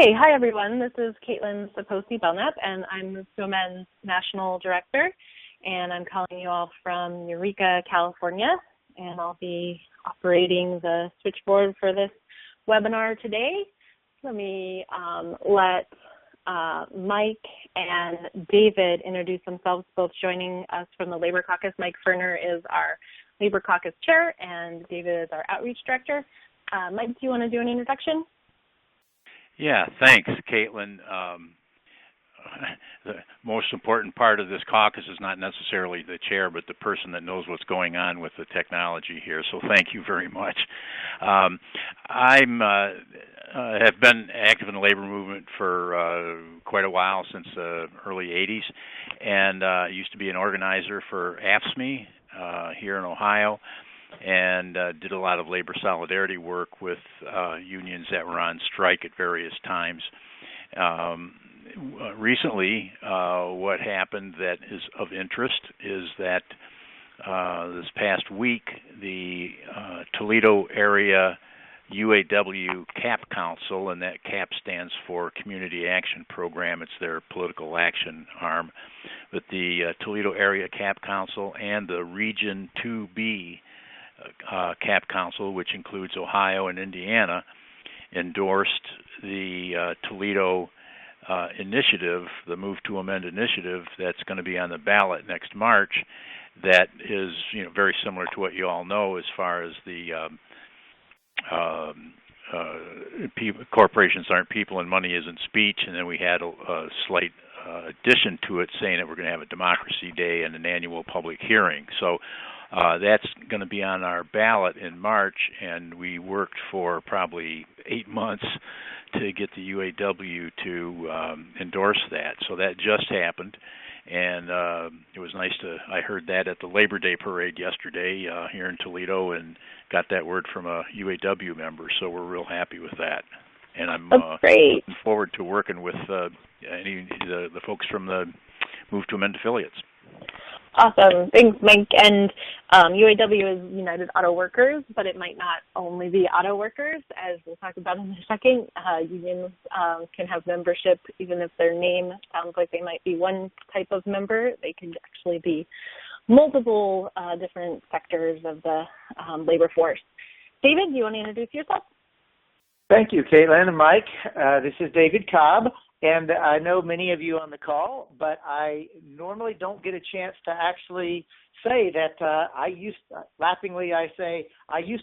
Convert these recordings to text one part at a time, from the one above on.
Okay, hi everyone. This is Kaitlin Sopoci-Belknap, and I'm Move to Amend's National Director, and I'm calling you all from Eureka, California, and I'll be operating the switchboard for this webinar today. Let me let Mike and David introduce themselves, both joining us from the Labor Caucus. Mike Ferner is our Labor Caucus Chair, and David is our Outreach Director. Mike, do you want to do an introduction? Yeah, thanks, Kaitlin. The most important part of this caucus is not necessarily the chair, but the person that knows what's going on with the technology here. So thank you very much. I have been active in the labor movement for quite a while, since the early 80s, and I used to be an organizer for AFSCME here in Ohio, and did a lot of labor solidarity work with unions that were on strike at various times. Recently, what happened that is of interest is that this past week, the Toledo area UAW CAP Council, and that CAP stands for Community Action Program, it's their political action arm, but the Toledo Area CAP Council and the Region 2B CAP Council, which includes Ohio and Indiana, endorsed the Toledo initiative, the Move to Amend initiative, that's going to be on the ballot next March. That is, very similar to what you all know as far as the corporations aren't people and money isn't speech, and then we had a slight addition to it saying that we're going to have a democracy day and an annual public hearing. So that's going to be on our ballot in March, and we worked for probably 8 months to get the UAW to endorse that. So that just happened, and it was nice I heard that at the Labor Day parade yesterday here in Toledo, and got that word from a UAW member, so we're real happy with that. And I'm looking forward to working with the folks from the Move to Amend affiliates. Awesome. Thanks, Mike. And UAW is United Auto Workers, but it might not only be auto workers, as we'll talk about in a second. Unions can have membership even if their name sounds like they might be one type of member. They can actually be multiple different sectors of the labor force. David, do you want to introduce yourself? Thank you, Kaitlin and Mike. This is David Cobb. And I know many of you on the call, but I normally don't get a chance to actually say that I used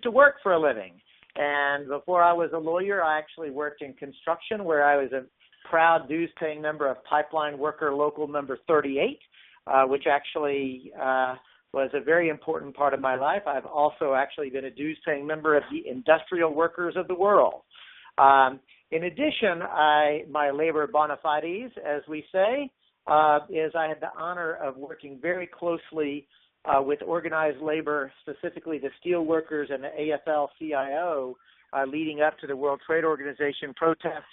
to work for a living. And before I was a lawyer, I actually worked in construction, where I was a proud dues-paying member of Pipeline Worker Local Number 38, which actually was a very important part of my life. I've also actually been a dues-paying member of the Industrial Workers of the World. In addition, my labor bona fides, as we say, is I had the honor of working very closely with organized labor, specifically the steel workers and the AFL-CIO, leading up to the World Trade Organization protests,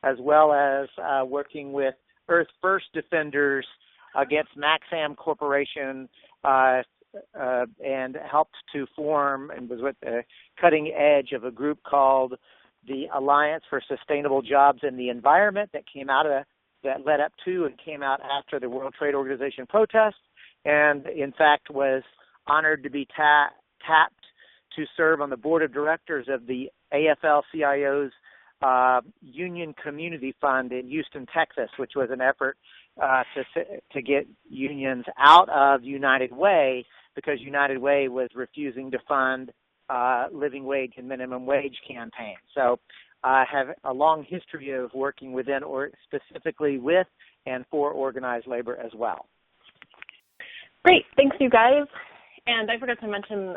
as well as working with Earth First defenders against Maxam Corporation, and helped to form and was with the cutting edge of a group called the Alliance for Sustainable Jobs in the Environment that led up to and came out after the World Trade Organization protests, and in fact was honored to be tapped to serve on the board of directors of the AFL-CIO's Union Community Fund in Houston, Texas, which was an effort to get unions out of United Way, because United Way was refusing to fund living wage and minimum wage campaign. So I have a long history of working within, or specifically with and for organized labor as well. Great. Thanks, you guys. And I forgot to mention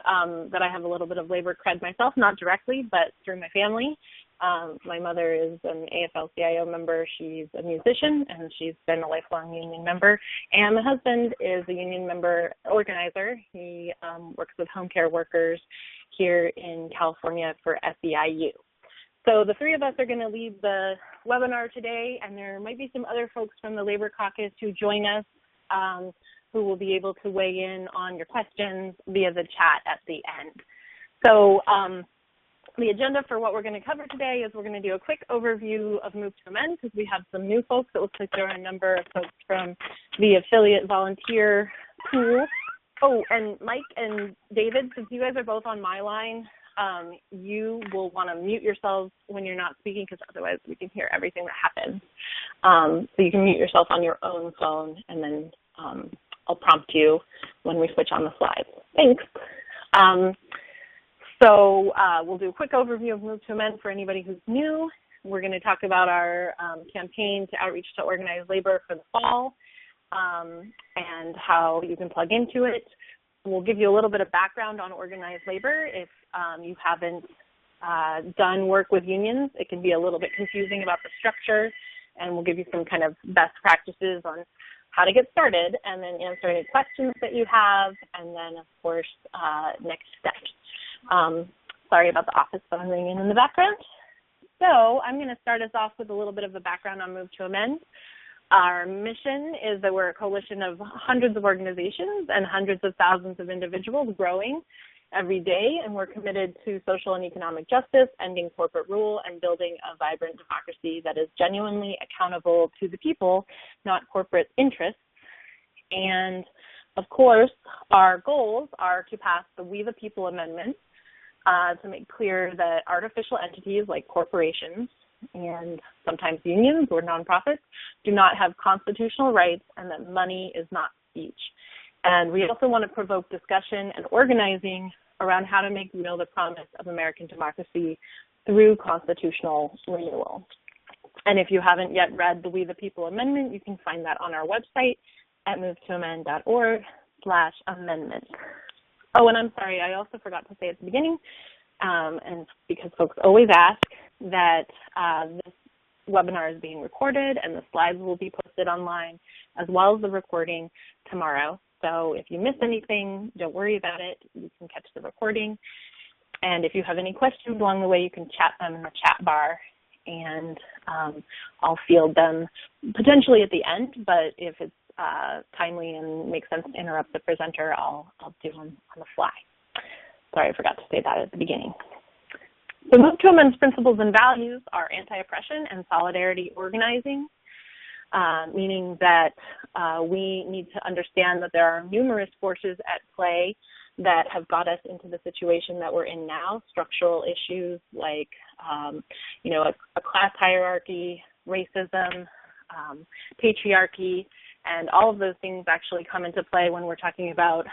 that I have a little bit of labor cred myself, not directly, but through my family. My mother is an AFL-CIO member. She's a musician, and she's been a lifelong union member. And my husband is a union member organizer. He works with home care workers here in California for SEIU. So the three of us are going to lead the webinar today, and there might be some other folks from the Labor Caucus who join us who will be able to weigh in on your questions via the chat at the end. So The agenda for what we're going to cover today is we're going to do a quick overview of Move to Amend because we have some new folks. It looks like there are a number of folks from the affiliate volunteer pool. Oh, and Mike and David, since you guys are both on my line, you will want to mute yourselves when you're not speaking because otherwise we can hear everything that happens. So you can mute yourself on your own phone, and then I'll prompt you when we switch on the slides. Thanks. So we'll do a quick overview of Move to Amend for anybody who's new. We're going to talk about our campaign to outreach to organized labor for the fall and how you can plug into it. We'll give you a little bit of background on organized labor. If you haven't done work with unions, it can be a little bit confusing about the structure, and we'll give you some kind of best practices on how to get started, and then answer any questions that you have, and then, of course, next steps. Sorry about the office phone ringing in the background. So I'm going to start us off with a little bit of a background on Move to Amend. Our mission is that we're a coalition of hundreds of organizations and hundreds of thousands of individuals growing every day, and we're committed to social and economic justice, ending corporate rule, and building a vibrant democracy that is genuinely accountable to the people, not corporate interests. And, of course, our goals are to pass the We the People Amendment to make clear that artificial entities like corporations and sometimes unions or nonprofits do not have constitutional rights and that money is not speech. And we also want to provoke discussion and organizing around how to make real the promise of American democracy through constitutional renewal. And if you haven't yet read the We the People Amendment, you can find that on our website at movetoamend.org/amendment. Oh, and I'm sorry, I also forgot to say at the beginning, and because folks always ask, that this webinar is being recorded and the slides will be posted online as well as the recording tomorrow. So if you miss anything, don't worry about it. You can catch the recording. And if you have any questions along the way, you can chat them in the chat bar, and I'll field them potentially at the end, but if it's timely and makes sense to interrupt the presenter, I'll do them on the fly. Sorry, I forgot to say that at the beginning. So Move to Amend's principles and values are anti-oppression and solidarity organizing, meaning that we need to understand that there are numerous forces at play that have got us into the situation that we're in now, structural issues like, a class hierarchy, racism, patriarchy, and all of those things actually come into play when we're talking about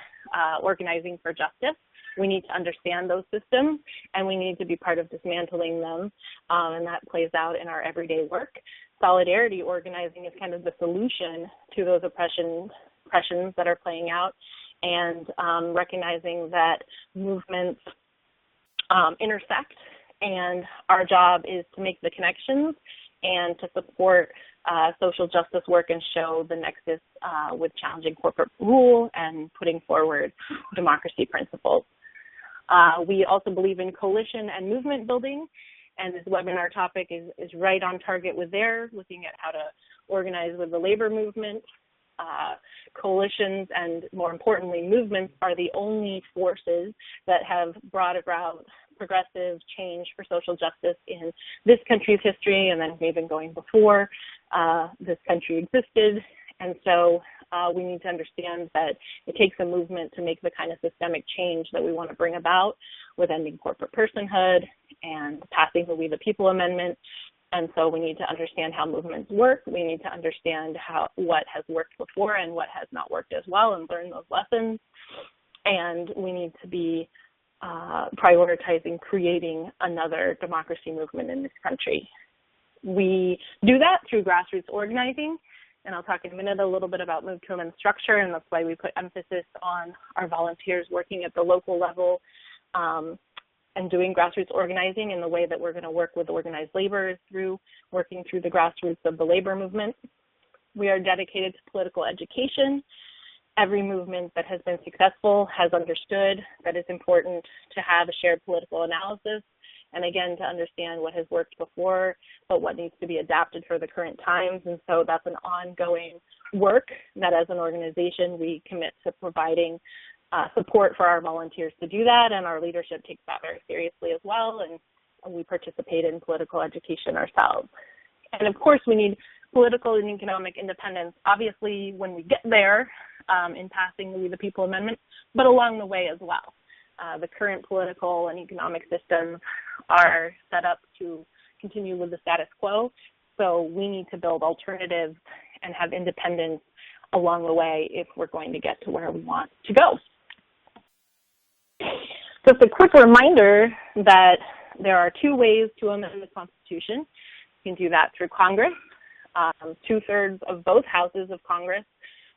organizing for justice. We need to understand those systems, and we need to be part of dismantling them, and that plays out in our everyday work. Solidarity organizing is kind of the solution to those oppressions that are playing out, and recognizing that movements intersect, and our job is to make the connections and to support social justice work and show the nexus with challenging corporate rule and putting forward democracy principles. We also believe in coalition and movement building, and this webinar topic is right on target with there, looking at how to organize with the labor movement. Coalitions and, more importantly, movements are the only forces that have brought about progressive change for social justice in this country's history, and then even going before this country existed. And so we need to understand that it takes a movement to make the kind of systemic change that we want to bring about with ending corporate personhood and passing the We the People Amendment. And so we need to understand how movements work. We need to understand what has worked before and what has not worked as well, and learn those lessons. And we need to be prioritizing creating another democracy movement in this country. We do that through grassroots organizing, and I'll talk in a minute a little bit about Move to Amend structure, and that's why we put emphasis on our volunteers working at the local level and doing grassroots organizing in the way that we're going to work with organized labor is through working through the grassroots of the labor movement. We are dedicated to political education. Every movement that has been successful has understood that it's important to have a shared political analysis, and again, to understand what has worked before, but what needs to be adapted for the current times. And so that's an ongoing work that as an organization we commit to providing support for our volunteers to do that, and our leadership takes that very seriously as well. And and we participate in political education ourselves. And of course, we need political and economic independence, obviously, when we get there in passing the We the People Amendment, but along the way as well. The current political and economic systems are set up to continue with the status quo, so we need to build alternatives and have independence along the way if we're going to get to where we want to go. Just a quick reminder that there are two ways to amend the Constitution. You can do that through Congress. 2/3 of both houses of Congress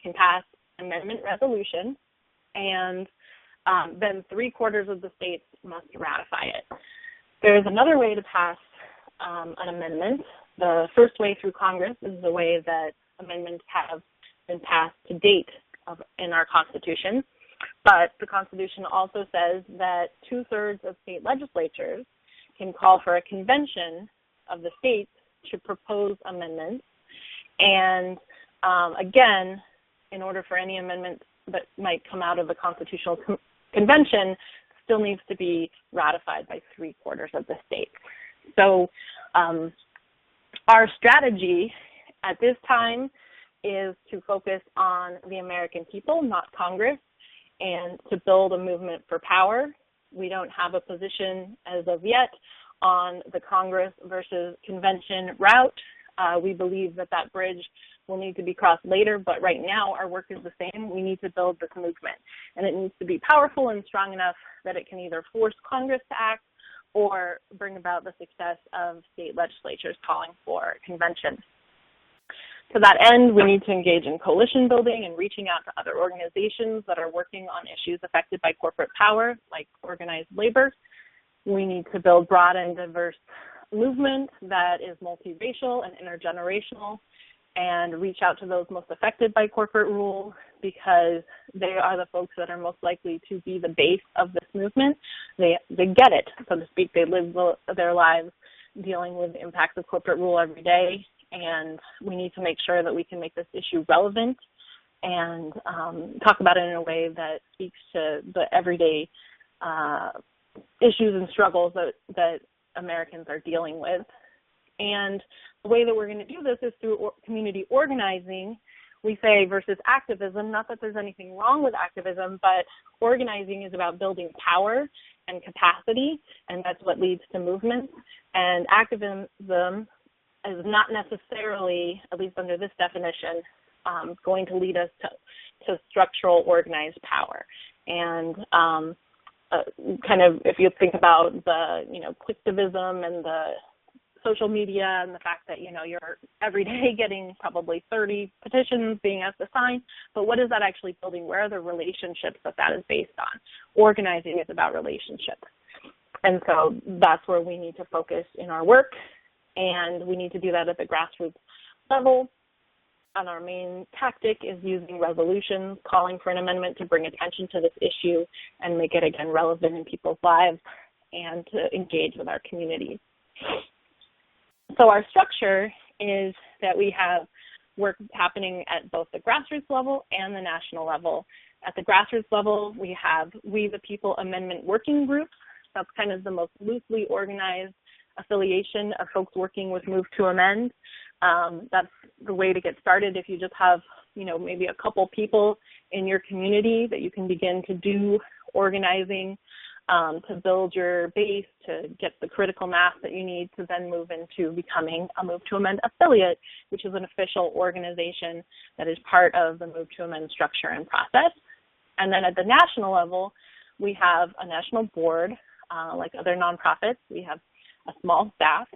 can pass amendment resolution, and then 3/4 of the states must ratify it. There's another way to pass an amendment. The first way through Congress is the way that amendments have been passed to date in our Constitution. But the Constitution also says that 2/3 of state legislatures can call for a convention of the states to propose amendments. And again, in order for any amendment that might come out of the Constitutional Convention, still needs to be ratified by 3/4 of the states. So our strategy at this time is to focus on the American people, not Congress, and to build a movement for power. We don't have a position as of yet on the Congress versus convention route. We believe that that bridge will need to be crossed later, but right now our work is the same. We need to build this movement, and it needs to be powerful and strong enough that it can either force Congress to act or bring about the success of state legislatures calling for convention. To that end, we need to engage in coalition building and reaching out to other organizations that are working on issues affected by corporate power, like organized labor. We need to build broad and diverse movement that is multiracial and intergenerational, and reach out to those most affected by corporate rule, because they are the folks that are most likely to be the base of this movement. They get it, so to speak. They live their lives dealing with the impacts of corporate rule every day, and we need to make sure that we can make this issue relevant and talk about it in a way that speaks to the everyday issues and struggles that Americans are dealing with. And the way that we're going to do this is through community organizing, we say, versus activism. Not that there's anything wrong with activism, but organizing is about building power and capacity, and that's what leads to movements. And activism is not necessarily, at least under this definition, going to lead us to structural organized power. And kind of, if you think about the, clicktivism and the social media and the fact that, you're every day getting probably 30 petitions being asked to sign, but what is that actually building? Where are the relationships that is based on? Organizing is about relationships. And so that's where we need to focus in our work, and we need to do that at the grassroots level. And our main tactic is using resolutions, calling for an amendment to bring attention to this issue and make it, again, relevant in people's lives and to engage with our communities. So our structure is that we have work happening at both the grassroots level and the national level. At the grassroots level, we have We the People Amendment Working Groups. That's kind of the most loosely organized affiliation of folks working with Move to Amend. That's the way to get started. If you just have, maybe a couple people in your community that you can begin to do organizing, to build your base, to get the critical mass that you need to then move into becoming a Move to Amend affiliate, which is an official organization that is part of the Move to Amend structure and process. And then at the national level, we have a national board, like other nonprofits. We have a small staff,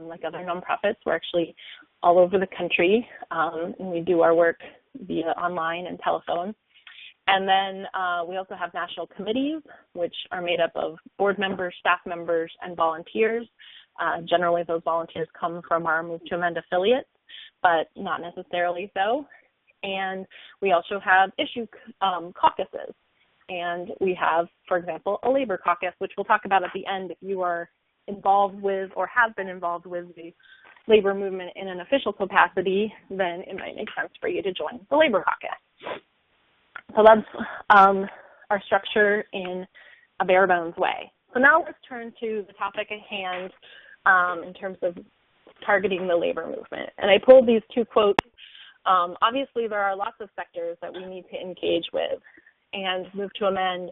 like other nonprofits. We're actually all over the country, and we do our work via online and telephone. And then we also have national committees, which are made up of board members, staff members, and volunteers. Generally, those volunteers come from our Move to Amend affiliates, but not necessarily so. And we also have issue caucuses. And we have, for example, a labor caucus, which we'll talk about at the end. If you are involved with or have been involved with the labor movement in an official capacity, then it might make sense for you to join the labor caucus. So that's our structure in a bare bones way. So now let's turn to the topic at hand in terms of targeting the labor movement. And I pulled these two quotes. Obviously, there are lots of sectors that we need to engage with, and Move to Amend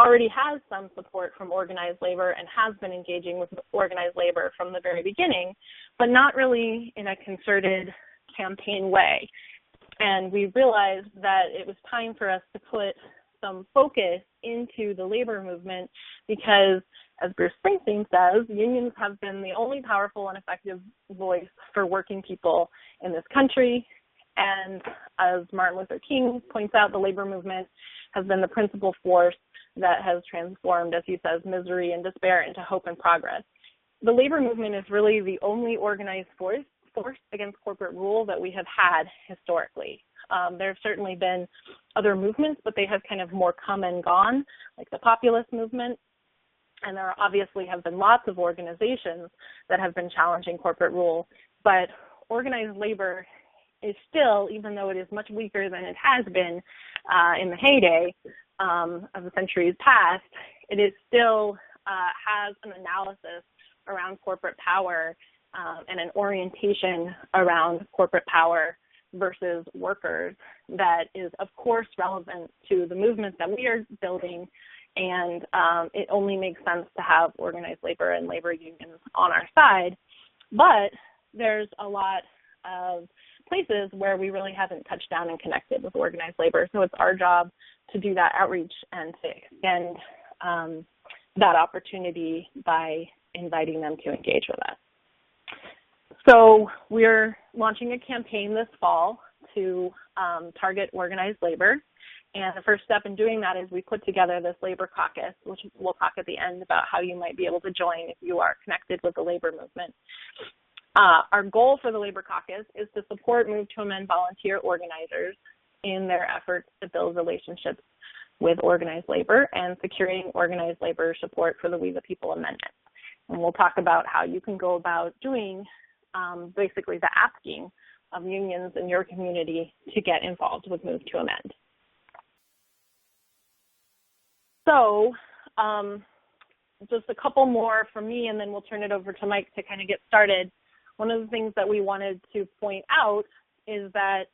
already has some support from organized labor and has been engaging with organized labor from the very beginning, but not really in a concerted campaign way. And we realized that it was time for us to put some focus into the labor movement because, as Bruce Springsteen says, unions have been the only powerful and effective voice for working people in this country. And as Martin Luther King points out, the labor movement has been the principal force that has transformed, as he says, misery and despair into hope and progress. The labor movement is really the only organized force against corporate rule that we have had historically. There have certainly been other movements, but they have kind of more come and gone, like the populist movement. And there obviously have been lots of organizations that have been challenging corporate rule. But organized labor is still, even though it is much weaker than it has been in the heyday of the centuries past, it is still has an analysis around corporate power and an orientation around corporate power versus workers that is, of course, relevant to the movement that we are building, and it only makes sense to have organized labor and labor unions on our side. But there's a lot of places where we really haven't touched down and connected with organized labor, so it's our job to do that outreach and to extend that opportunity by inviting them to engage with us. So we're launching a campaign this fall to target organized labor. And the first step in doing that is we put together this labor caucus, which we'll talk at the end about how you might be able to join if you are connected with the labor movement. Our goal for the labor caucus is to support Move to Amend volunteer organizers in their efforts to build relationships with organized labor and securing organized labor support for the We the People Amendment. And we'll talk about how you can go about doing basically the asking of unions in your community to get involved with Move to Amend. So just a couple more from me, and then we'll turn it over to Mike to kind of get started. One of the things that we wanted to point out is that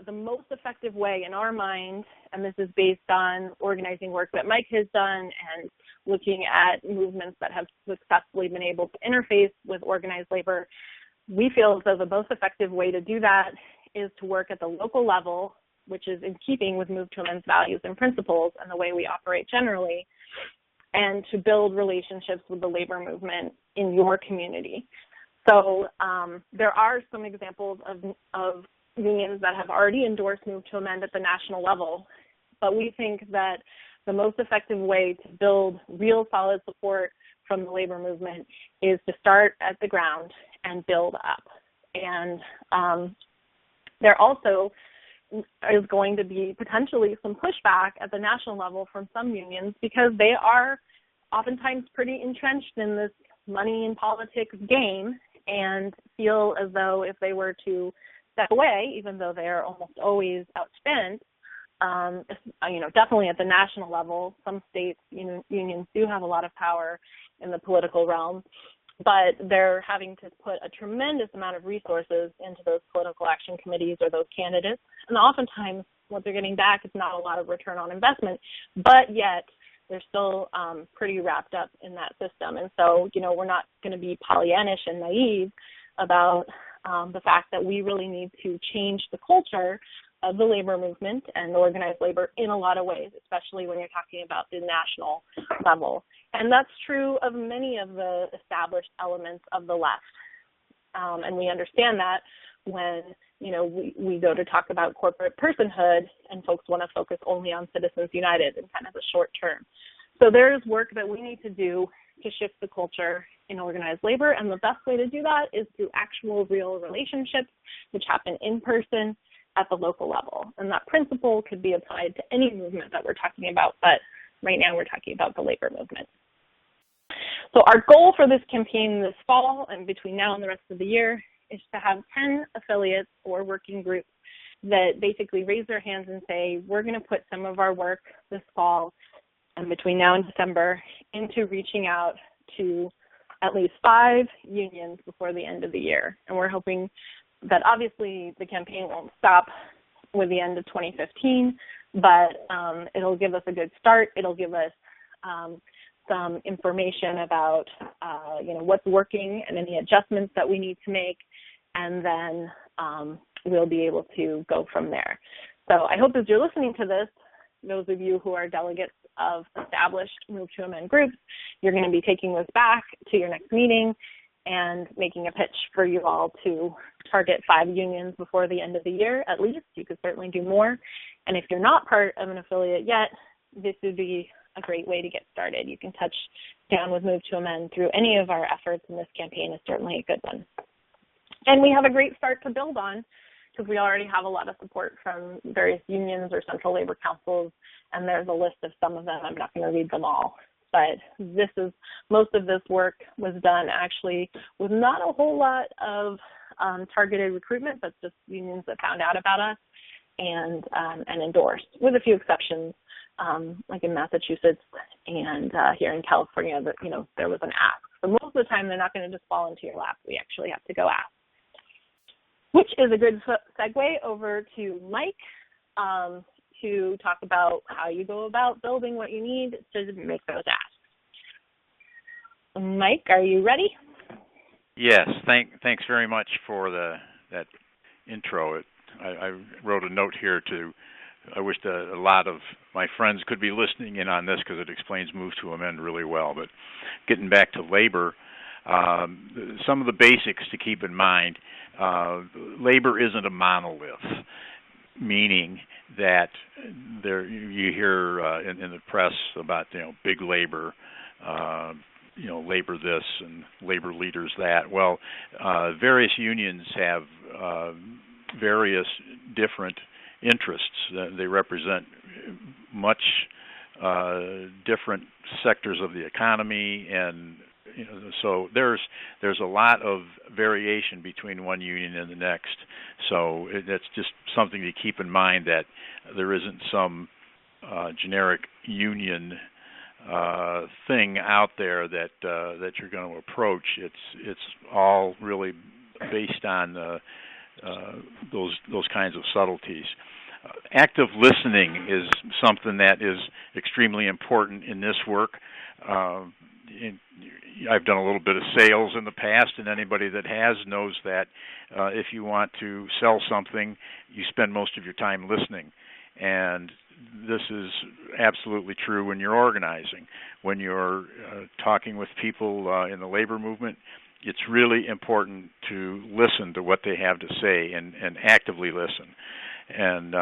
the most effective way in our mind, and this is based on organizing work that Mike has done and looking at movements that have successfully been able to interface with organized labor, we feel as though the most effective way to do that is to work at the local level, which is in keeping with Move to Amend's values and principles and the way we operate generally, and to build relationships with the labor movement in your community. So there are some examples of unions that have already endorsed Move to Amend at the national level, but we think that the most effective way to build real solid support from the labor movement is to start at the ground and build up. And there also is going to be potentially some pushback at the national level from some unions because they are oftentimes pretty entrenched in this money and politics game and feel as though if they were to step away, even though they are almost always outspent, definitely at the national level, some states, unions do have a lot of power in the political realm, but they're having to put a tremendous amount of resources into those political action committees or those candidates. And oftentimes what they're getting back is not a lot of return on investment, but yet they're still pretty wrapped up in that system. And so, we're not going to be Pollyannish and naive about the fact that we really need to change the culture of the labor movement and organized labor in a lot of ways, especially when you're talking about the national level. And that's true of many of the established elements of the left. And we understand that when, we go to talk about corporate personhood and folks want to focus only on Citizens United in kind of the short term. So there's work that we need to do to shift the culture in organized labor, and the best way to do that is through actual real relationships which happen in person at the local level. And that principle could be applied to any movement that we're talking about, but right now we're talking about the labor movement. So our goal for this campaign this fall and between now and the rest of the year is to have 10 affiliates or working groups that basically raise their hands and say, we're going to put some of our work this fall and between now and December into reaching out to at least 5 unions before the end of the year. And we're hoping that obviously the campaign won't stop with the end of 2015, but it'll give us a good start. It'll give us some information about, what's working and any adjustments that we need to make, and then we'll be able to go from there. So I hope as you're listening to this, those of you who are delegates of established Move to Amend groups, you're going to be taking this back to your next meeting and making a pitch for you all to target 5 unions before the end of the year at least. You could certainly do more. And if you're not part of an affiliate yet, this would be a great way to get started. You can touch down with Move to Amend through any of our efforts, and this campaign is certainly a good one. And we have a great start to build on, because we already have a lot of support from various unions or central labor councils, and there's a list of some of them. I'm not going to read them all, but most of this work was done actually with not a whole lot of targeted recruitment, but just unions that found out about us and endorsed, with a few exceptions, like in Massachusetts and here in California, that there was an ask. So most of the time, they're not going to just fall into your lap. We actually have to go ask. Which is a good segue over to Mike to talk about how you go about building what you need to make those asks. Mike, are you ready? Yes, thanks very much for that intro. I wrote a note here I wish that a lot of my friends could be listening in on this, because it explains Move to Amend really well. But getting back to labor, some of the basics to keep in mind. Labor isn't a monolith, meaning that you hear in the press about big labor, labor this and labor leaders that. Well, various unions have various different interests. They represent much different sectors of the economy, and so there's a lot of variation between one union and the next. So that's just something to keep in mind, that there isn't some generic union thing out there that you're going to approach. It's all really based on those kinds of subtleties. Active listening is something that is extremely important in this work. I've done a little bit of sales in the past, and anybody that has knows that if you want to sell something, you spend most of your time listening. And this is absolutely true when you're organizing. When you're talking with people in the labor movement, it's really important to listen to what they have to say and actively listen. And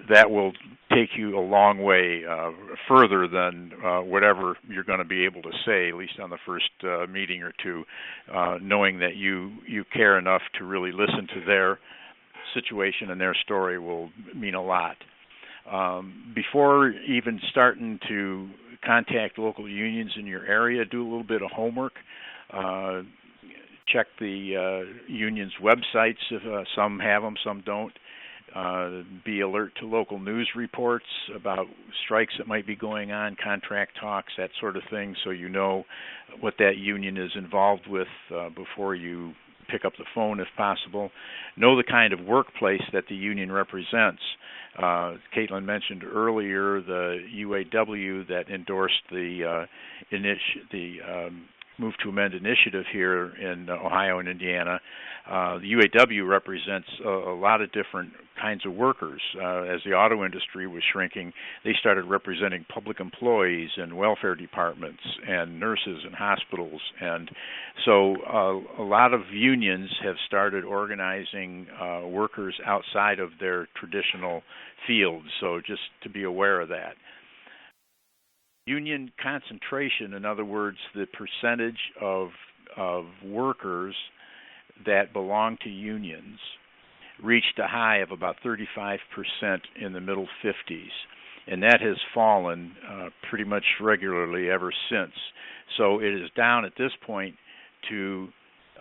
that will take you a long way further than whatever you're going to be able to say, at least on the first meeting or two, knowing that you care enough to really listen to their situation and their story will mean a lot. Before even starting to contact local unions in your area, do a little bit of homework. Check the union's websites. If some have them, some don't. Be alert to local news reports about strikes that might be going on, contract talks, that sort of thing, so you know what that union is involved with before you pick up the phone if possible. Know the kind of workplace that the union represents. Kaitlin mentioned earlier the UAW that endorsed the Move to Amend initiative here in Ohio and Indiana. The UAW represents a lot of different kinds of workers. As the auto industry was shrinking, they started representing public employees and welfare departments and nurses and hospitals. And so a lot of unions have started organizing workers outside of their traditional fields, so just to be aware of that. Union concentration, in other words, the percentage of workers that belong to unions, reached a high of about 35% in the middle 50s, and that has fallen pretty much regularly ever since. So it is down at this point to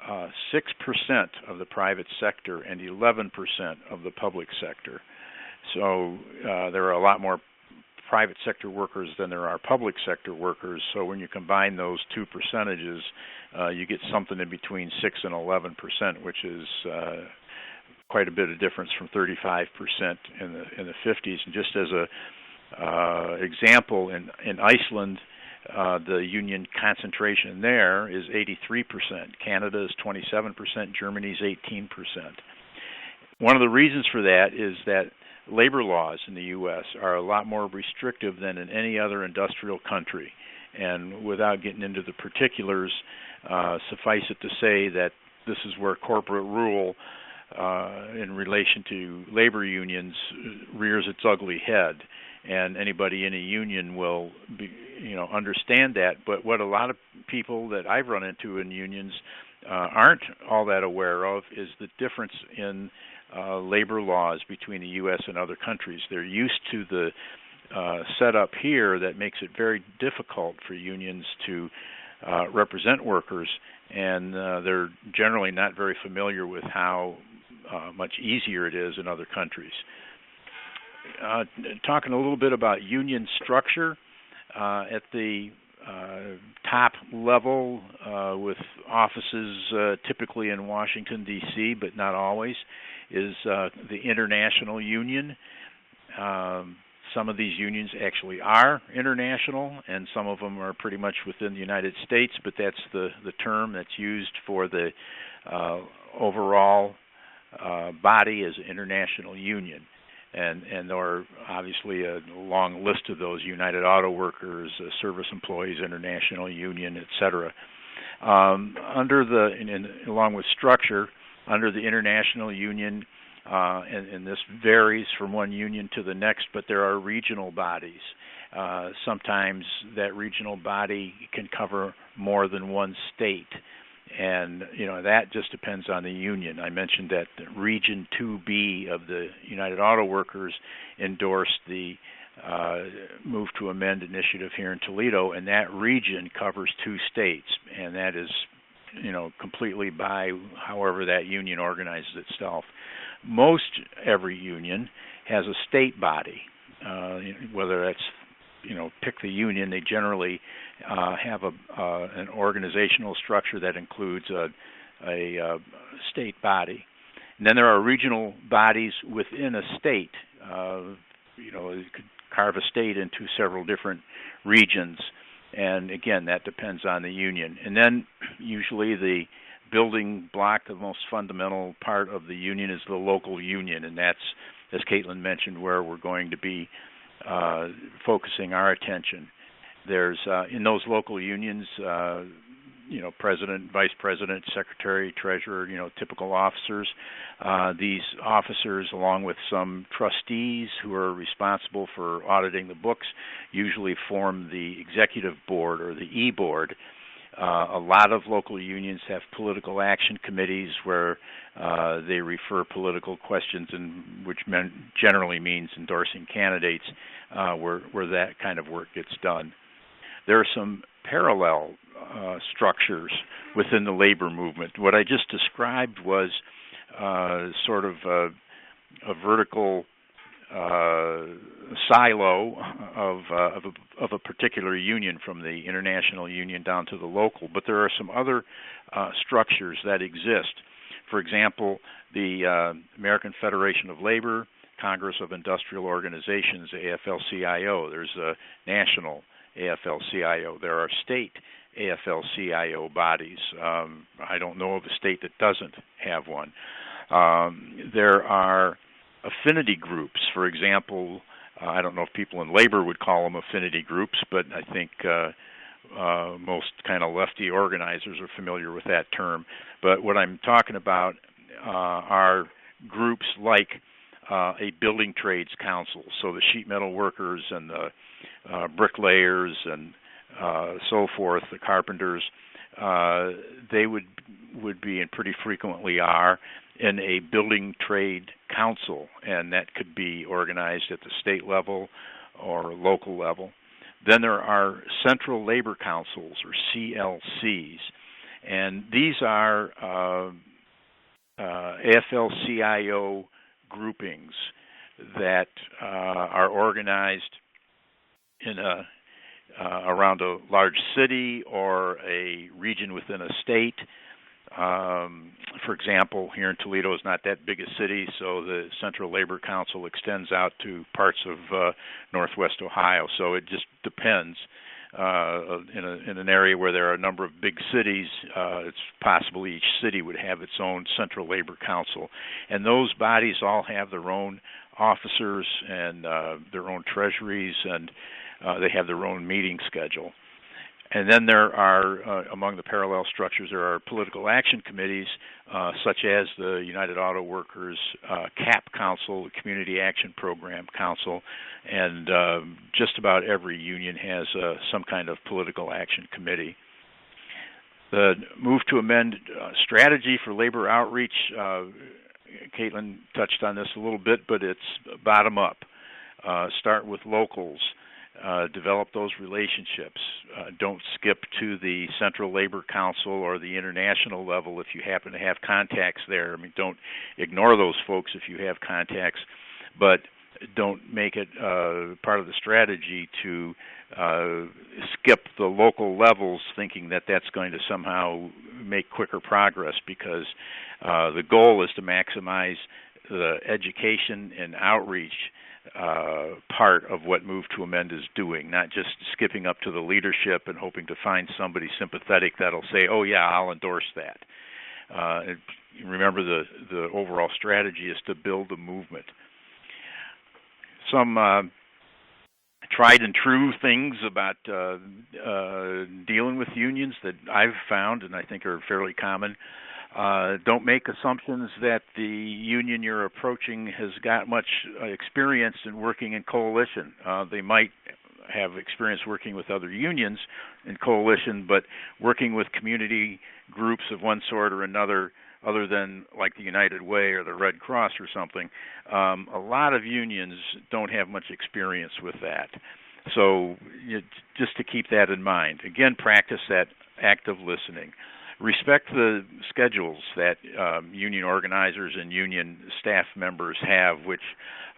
6% of the private sector and 11% of the public sector. So there are a lot more private sector workers than there are public sector workers. So when you combine those two percentages, you get something in between 6 and 11%, which is quite a bit of difference from 35% in the 50s. And just as a example, in Iceland, the union concentration there is 83%. Canada is 27%. Germany is 18%. One of the reasons for that is that labor laws in the U.S. are a lot more restrictive than in any other industrial country. And without getting into the particulars, suffice it to say that this is where corporate rule in relation to labor unions rears its ugly head. And anybody in a union will understand that. But what a lot of people that I've run into in unions aren't all that aware of is the difference in labor laws between the U.S. and other countries. They're used to the setup here that makes it very difficult for unions to represent workers, and they're generally not very familiar with how much easier it is in other countries. Talking a little bit about union structure, at the top level with offices typically in Washington, D.C., but not always, is the International Union. Some of these unions actually are international, and some of them are pretty much within the United States, but that's the term that's used for the overall body as International Union. And there are obviously a long list of those: United Auto Workers, Service Employees International Union, etc. Along with structure, under the International Union, and this varies from one union to the next, but there are regional bodies. Sometimes that regional body can cover more than one state. And, that just depends on the union. I mentioned that Region 2B of the United Auto Workers endorsed the Move to Amend initiative here in Toledo, and that region covers 2 states, and that is, completely by however that union organizes itself. Most every union has a state body, whether that's pick the union. They generally have an organizational structure that includes a state body. And then there are regional bodies within a state. You could carve a state into several different regions. And again, that depends on the union. And then usually the building block, the most fundamental part of the union, is the local union. And that's, as Kaitlin mentioned, where we're going to be focusing our attention. There's in those local unions, president, vice president, secretary, treasurer, typical officers. These officers, along with some trustees who are responsible for auditing the books, usually form the executive board or the E-board. A lot of local unions have political action committees where they refer political questions, which generally means endorsing candidates, where that kind of work gets done. There are some parallel structures within the labor movement. What I just described was sort of a vertical silo of a particular union, from the international union down to the local. But there are some other structures that exist. For example, the American Federation of Labor, Congress of Industrial Organizations, AFL-CIO. There's a national AFL-CIO. There are state AFL-CIO bodies. I don't know of a state that doesn't have one. There are affinity groups. For example, I don't know if people in labor would call them affinity groups, but I think most kind of lefty organizers are familiar with that term. But what I'm talking about are groups like a building trades council. So the sheet metal workers and the bricklayers and so forth, the carpenters, they would be, and pretty frequently are, in a building trade council, and that could be organized at the state level or local level. Then there are central labor councils, or CLCs, and these are AFL-CIO groupings that are organized in a around a large city or a region within a state. For example, here in Toledo is not that big a city, so the Central Labor Council extends out to parts of Northwest Ohio. So it just depends. In an area where there are a number of big cities, it's possible each city would have its own Central Labor Council. And those bodies all have their own officers and their own treasuries, and they have their own meeting schedule. And then there are, among the parallel structures, there are political action committees, such as the United Auto Workers CAP Council, the Community Action Program Council, and just about every union has some kind of political action committee. The move to amend strategy for labor outreach, Kaitlin touched on this a little bit, but it's bottom up. Start with locals. Develop those relationships. Don't skip to the Central Labor Council or the international level if you happen to have contacts there. I mean, don't ignore those folks if you have contacts, but don't make it part of the strategy to skip the local levels thinking that that's going to somehow make quicker progress, because the goal is to maximize the education and outreach part of what Move to Amend is doing, not just skipping up to the leadership and hoping to find somebody sympathetic that'll say, oh yeah, I'll endorse that. Remember, the overall strategy is to build a movement. Some tried and true things about dealing with unions that I've found and I think are fairly common. Don't make assumptions that the union you're approaching has got much experience in working in coalition. They might have experience working with other unions in coalition, but working with community groups of one sort or another, other than like the United Way or the Red Cross or something, a lot of unions don't have much experience with that. So just to keep that in mind. Again, practice that active listening. Respect the schedules that union organizers and union staff members have, which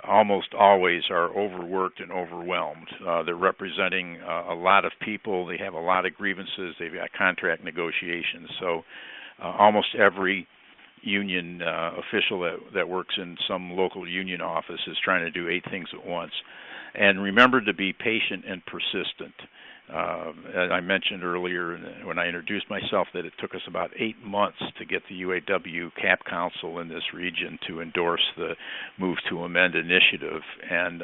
almost always are overworked and overwhelmed. They're representing a lot of people. They have a lot of grievances. They've got contract negotiations. So almost every union official that works in some local union office is trying to do 8 things at once. And remember to be patient and persistent. As I mentioned earlier when I introduced myself that it took us about 8 months to get the UAW CAP Council in this region to endorse the Move to Amend initiative. And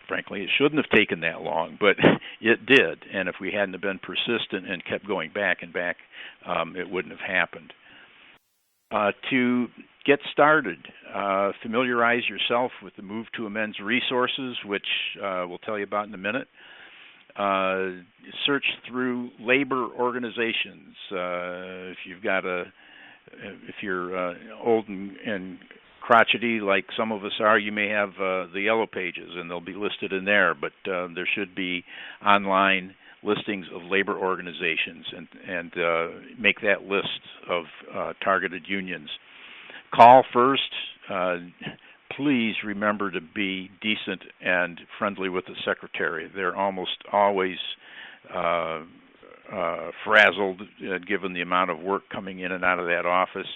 frankly, it shouldn't have taken that long, but it did. And if we hadn't have been persistent and kept going back and back, it wouldn't have happened. To get started, familiarize yourself with the Move to Amend's resources, which we'll tell you about in a minute. Search through labor organizations. If you're old and crotchety like some of us are, you may have the yellow pages, and they'll be listed in there. But there should be online listings of labor organizations, and make that list of targeted unions. Call first. Please remember to be decent and friendly with the secretary. They're almost always frazzled given the amount of work coming in and out of that office.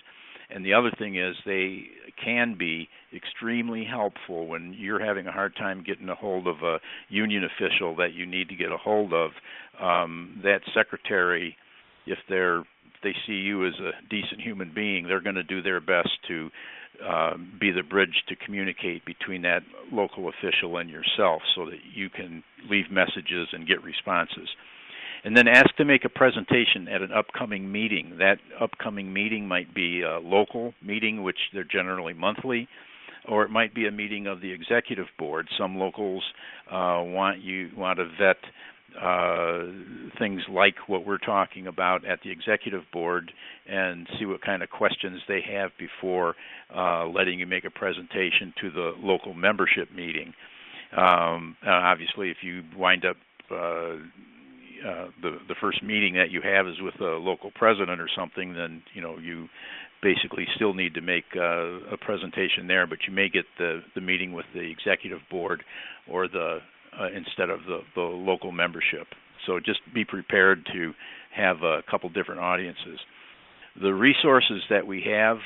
And the other thing is they can be extremely helpful when you're having a hard time getting a hold of a union official that you need to get a hold of. That secretary, if they see you as a decent human being, they're going to do their best to be the bridge to communicate between that local official and yourself so that you can leave messages and get responses. And then ask to make a presentation at an upcoming meeting. That upcoming meeting might be a local meeting, which they're generally monthly, or it might be a meeting of the executive board. Some locals want to vet things like what we're talking about at the executive board and see what kind of questions they have before letting you make a presentation to the local membership meeting. Obviously, if you wind up the first meeting that you have is with a local president or something, then you basically still need to make a presentation there, but you may get the meeting with the executive board or the instead of the local membership. So just be prepared to have a couple different audiences. The resources that we have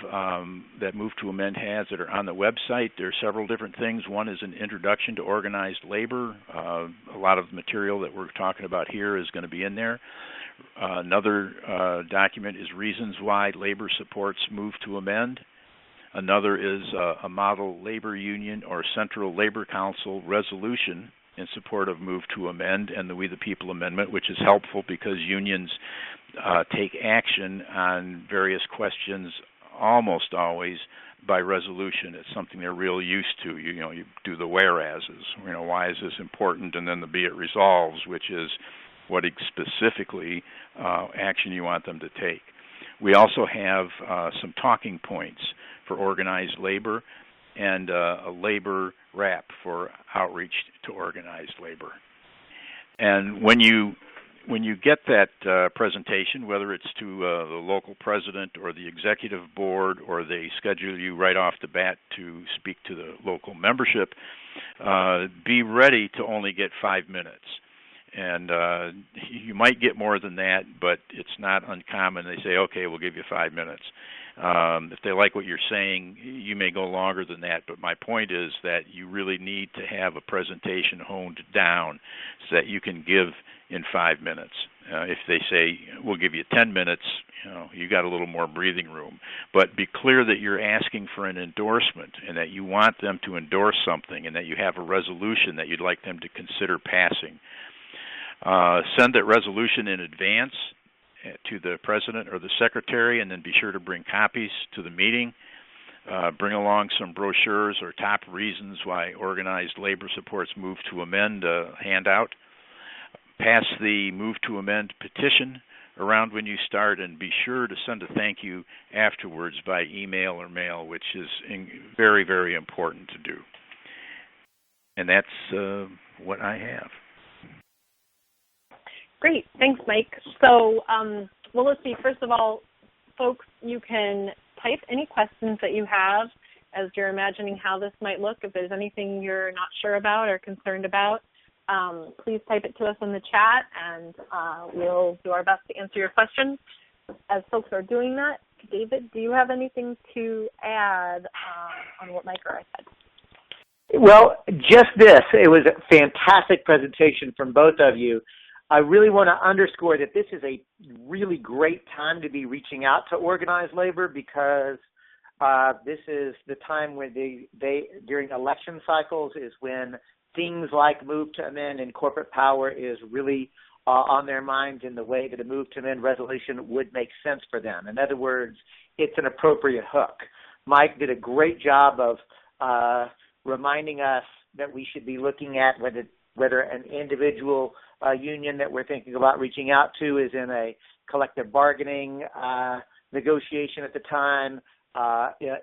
that Move to Amend has that are on the website, there are several different things. One is an introduction to organized labor. A lot of the material that we're talking about here is going to be in there. Another document is reasons why labor supports Move to Amend. Another is a model labor union or central labor council resolution in support of Move to Amend and the We the People Amendment, which is helpful because unions take action on various questions almost always by resolution. It's something they're real used to. You do the whereases. Why is this important? And then the be it resolves, which is what specifically action you want them to take. We also have some talking points for organized labor and a labor wrap for outreach to organized labor. And when you get that presentation, whether it's to the local president or the executive board, or they schedule you right off the bat to speak to the local membership, be ready to only get 5 minutes. And you might get more than that, but it's not uncommon. They say, okay, we'll give you 5 minutes. If they like what you're saying, you may go longer than that. But my point is that you really need to have a presentation honed down so that you can give in 5 minutes. If they say, we'll give you 10 minutes, you got a little more breathing room. But be clear that you're asking for an endorsement and that you want them to endorse something and that you have a resolution that you'd like them to consider passing. Send that resolution in advance to the president or the secretary, and then be sure to bring copies to the meeting. Bring along some brochures or top reasons why organized labor supports Move to Amend handout. Pass the Move to Amend petition around when you start, and be sure to send a thank you afterwards by email or mail, which is very, very important to do. And that's what I have. Great. Thanks, Mike. So, let's see. First of all, folks, you can type any questions that you have as you're imagining how this might look. If there's anything you're not sure about or concerned about, please type it to us in the chat, and we'll do our best to answer your questions. As folks are doing that, David, do you have anything to add on what Mike or I said? Well, just this. It was a fantastic presentation from both of you. I really want to underscore that this is a really great time to be reaching out to organized labor, because this is the time when they during election cycles is when things like Move to Amend and corporate power is really on their minds in the way that a Move to Amend resolution would make sense for them. In other words, it's an appropriate hook. Mike did a great job of reminding us that we should be looking at whether an individual union that we're thinking about reaching out to is in a collective bargaining negotiation at the time,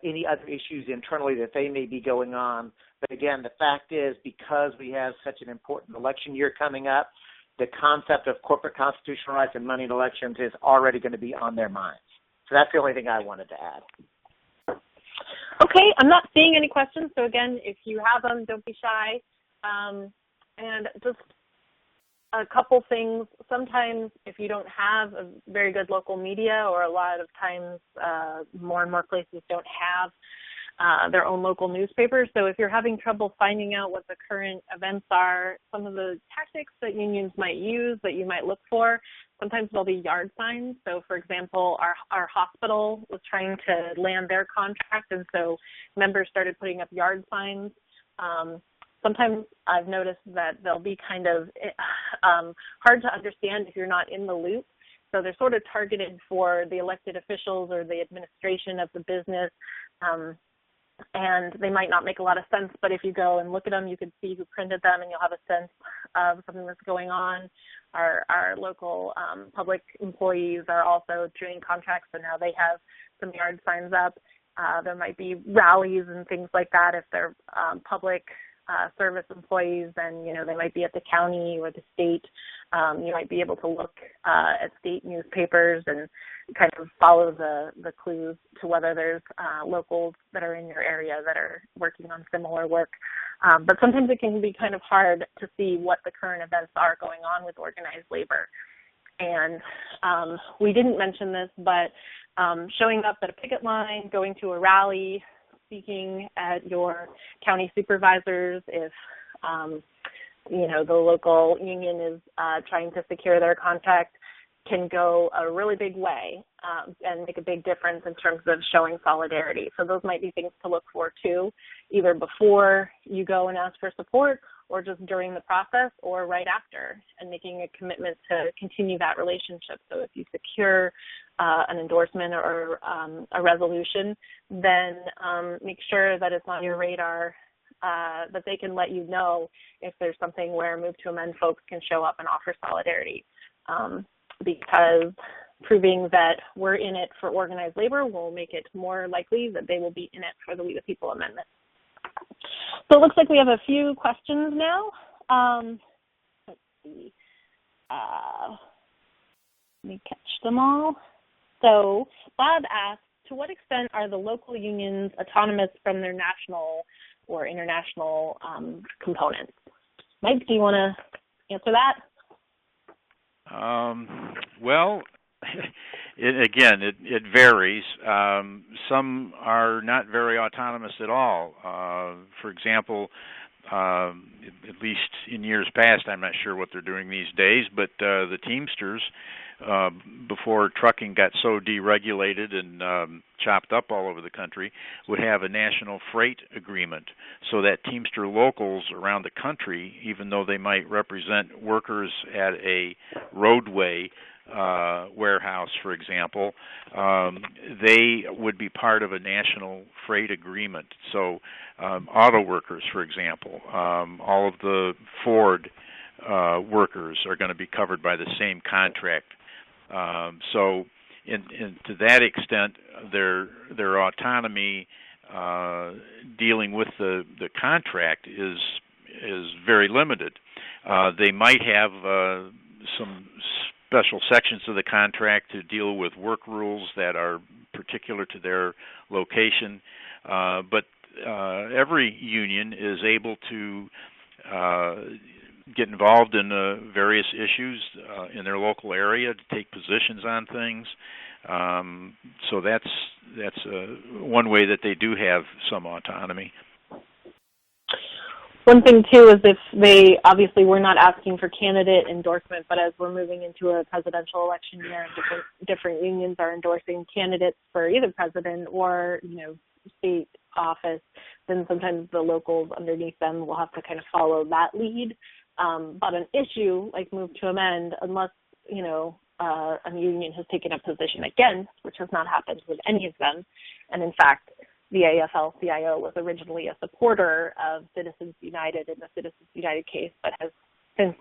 any other issues internally that they may be going on. But again, the fact is, because we have such an important election year coming up, the concept of corporate constitutional rights and money in elections is already going to be on their minds. So that's the only thing I wanted to add. Okay, I'm not seeing any questions. So again, if you have them, don't be shy. And just a couple things. Sometimes if you don't have a very good local media, or a lot of times more and more places don't have their own local newspapers. So if you're having trouble finding out what the current events are, some of the tactics that unions might use that you might look for, sometimes there'll be yard signs. So for example, our hospital was trying to land their contract, and so members started putting up yard signs. Sometimes I've noticed that they'll be kind of hard to understand if you're not in the loop. So they're sort of targeted for the elected officials or the administration of the business, and they might not make a lot of sense. But if you go and look at them, you can see who printed them, and you'll have a sense of something that's going on. Our local public employees are also doing contracts, so now they have some yard signs up. There might be rallies and things like that if they're public service employees, then, they might be at the county or the state. You might be able to look at state newspapers and kind of follow the clues to whether there's locals that are in your area that are working on similar work. But sometimes it can be kind of hard to see what the current events are going on with organized labor. And we didn't mention this, but showing up at a picket line, going to a rally, speaking at your county supervisors if, the local union is trying to secure their contract, can go a really big way and make a big difference in terms of showing solidarity. So those might be things to look for too, either before you go and ask for support or just during the process or right after, and making a commitment to continue that relationship. So if you secure an endorsement or a resolution, then make sure that it's on your radar, that they can let you know if there's something where Move to Amend folks can show up and offer solidarity. Because proving that we're in it for organized labor will make it more likely that they will be in it for the We the People Amendment. So it looks like we have a few questions now. Let's see. Let me catch them all. So Bob asked, to what extent are the local unions autonomous from their national or international components? Mike, do you want to answer that? Well, it varies. Some are not very autonomous at all. For example, at least in years past, I'm not sure what they're doing these days, but the Teamsters, before trucking got so deregulated and chopped up all over the country, would have a national freight agreement so that Teamster locals around the country, even though they might represent workers at a roadway warehouse, for example, they would be part of a national freight agreement. So auto workers, for example, all of the Ford workers are going to be covered by the same contract. So to that extent, their autonomy dealing with the contract is very limited. They might have some special sections of the contract to deal with work rules that are particular to their location, but every union is able to get involved in various issues in their local area, to take positions on things. So that's one way that they do have some autonomy. One thing, too, is if they, obviously we're not asking for candidate endorsement, but as we're moving into a presidential election year and different unions are endorsing candidates for either president or, state office, then sometimes the locals underneath them will have to kind of follow that lead. But an issue like Move to Amend, unless, a union has taken a position against, which has not happened with any of them, and in fact, the AFL-CIO was originally a supporter of Citizens United in the Citizens United case, but has since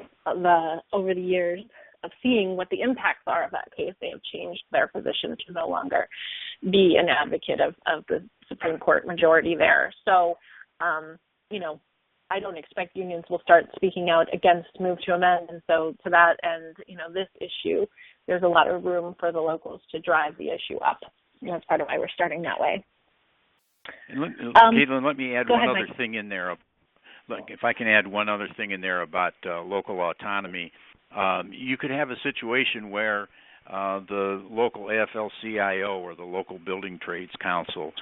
over the years of seeing what the impacts are of that case, they have changed their position to no longer be an advocate of the Supreme Court majority there. So, I don't expect unions will start speaking out against Move to Amend, and so to that end, this issue, there's a lot of room for the locals to drive the issue up. And that's part of why we're starting that way. Kaitlin, let me add one other Mike. thing in there. If I can add one other thing in there about local autonomy, you could have a situation where the local AFL-CIO or the local Building Trades Council,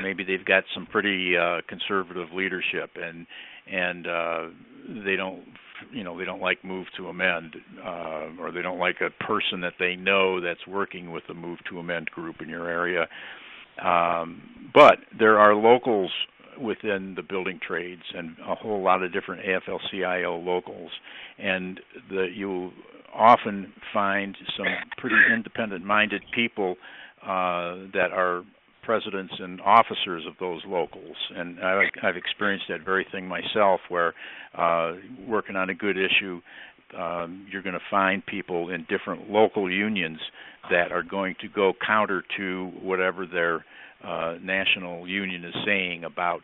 maybe they've got some pretty conservative leadership, and they don't like Move to Amend, or they don't like a person that they know that's working with the Move to Amend group in your area. But there are locals within the building trades and a whole lot of different AFL-CIO locals, and you'll often find some pretty independent-minded people that are presidents and officers of those locals. And I've experienced that very thing myself, where working on a good issue, you're going to find people in different local unions that are going to go counter to whatever their national union is saying about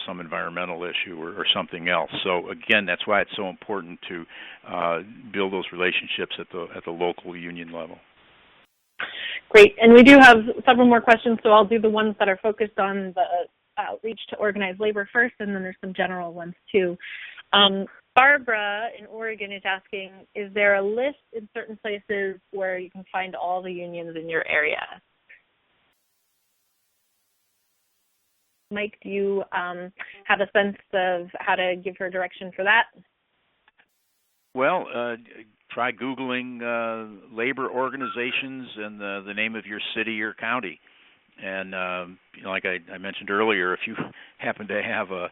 some environmental issue or something else. So again, that's why it's so important to build those relationships at the local union level. Great, and we do have several more questions, so I'll do the ones that are focused on the outreach to organized labor first, and then there's some general ones too. Barbara in Oregon is asking, is there a list in certain places where you can find all the unions in your area? Mike, do you have a sense of how to give her direction for that? Well, try Googling labor organizations and the name of your city or county. And, like I mentioned earlier, if you happen to have a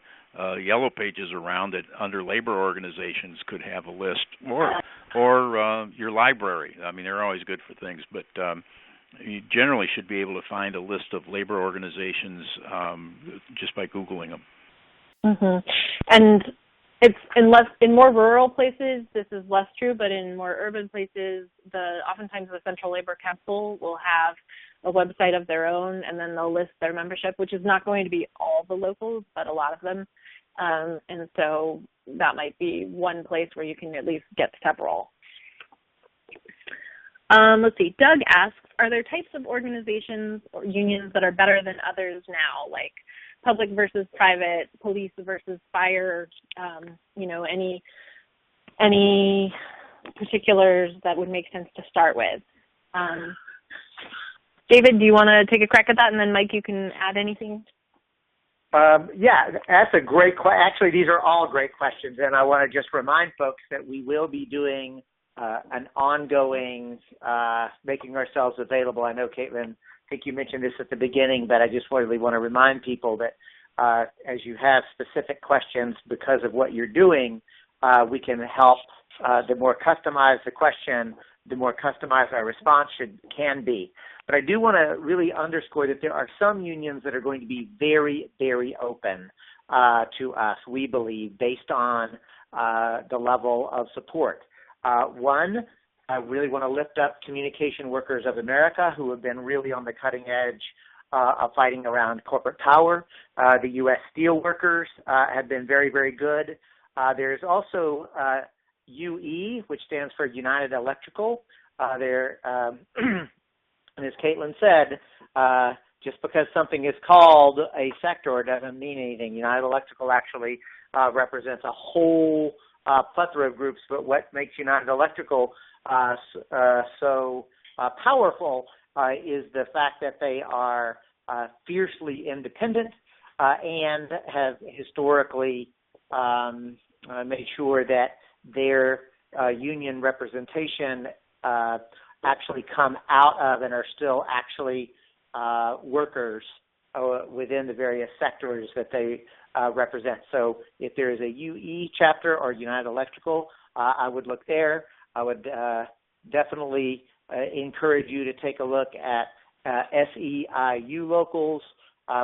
yellow pages around that under labor organizations could have a list, or your library. I mean, they're always good for things, but you generally should be able to find a list of labor organizations just by Googling them. Mm-hmm. And it's in more rural places, this is less true, but in more urban places, oftentimes the Central Labor Council will have a website of their own, and then they'll list their membership, which is not going to be all the locals, but a lot of them. And so that might be one place where you can at least get several. Let's see. Doug asks, are there types of organizations or unions that are better than others now, like public versus private, police versus fire, any particulars that would make sense to start with? David, do you want to take a crack at that, and then Mike, you can add anything? Yeah, that's a great question. Actually, these are all great questions, and I want to just remind folks that we will be doing an ongoing making ourselves available. I know, Kaitlin, I think you mentioned this at the beginning, but I just really want to remind people that as you have specific questions because of what you're doing, we can help. The more customized the question, the more customized our response can be. But I do want to really underscore that there are some unions that are going to be very, very open to us, we believe, based on the level of support. One, I really want to lift up Communication Workers of America, who have been really on the cutting edge of fighting around corporate power. The U.S. Steel Workers have been very, very good. There's also UE, which stands for United Electrical. And as Kaitlin said, just because something is called a sector doesn't mean anything. United Electrical actually represents a whole plethora of groups, but what makes United Electrical so powerful is the fact that they are fiercely independent and have historically made sure that their union representation actually come out of and are still actually workers within the various sectors that they represent. So if there is a UE chapter or United Electrical, I would look there. I would definitely encourage you to take a look at SEIU locals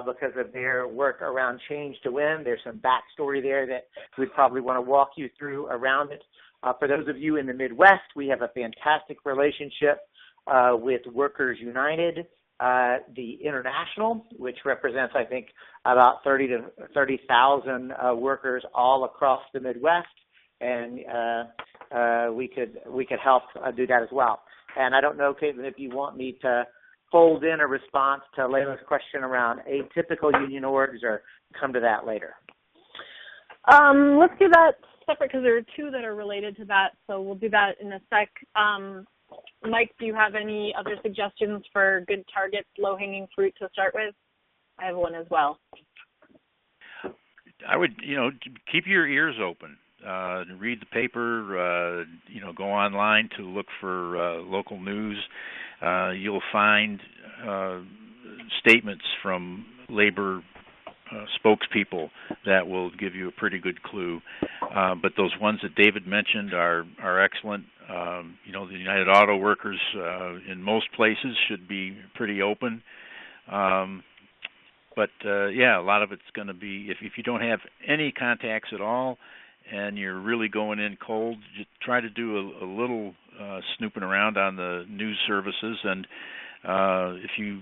because of their work around Change to Win. There's some backstory there that we'd probably want to walk you through around it. For those of you in the Midwest, we have a fantastic relationship with Workers United, the International, which represents, I think, about 30,000 workers all across the Midwest, and we could help do that as well. And I don't know, Kaitlin, if you want me to fold in a response to Layla's question around atypical union orgs or come to that later. Let's do that separate because there are two that are related to that, so we'll do that in a sec. Mike, do you have any other suggestions for good targets, low-hanging fruit to start with? I have one as well. I would, keep your ears open. Read the paper, go online to look for local news. You'll find statements from labor spokespeople that will give you a pretty good clue. But those ones that David mentioned are excellent. The United Auto Workers in most places should be pretty open. But a lot of it's going to be, if you don't have any contacts at all and you're really going in cold, just try to do a little snooping around on the news services. And if you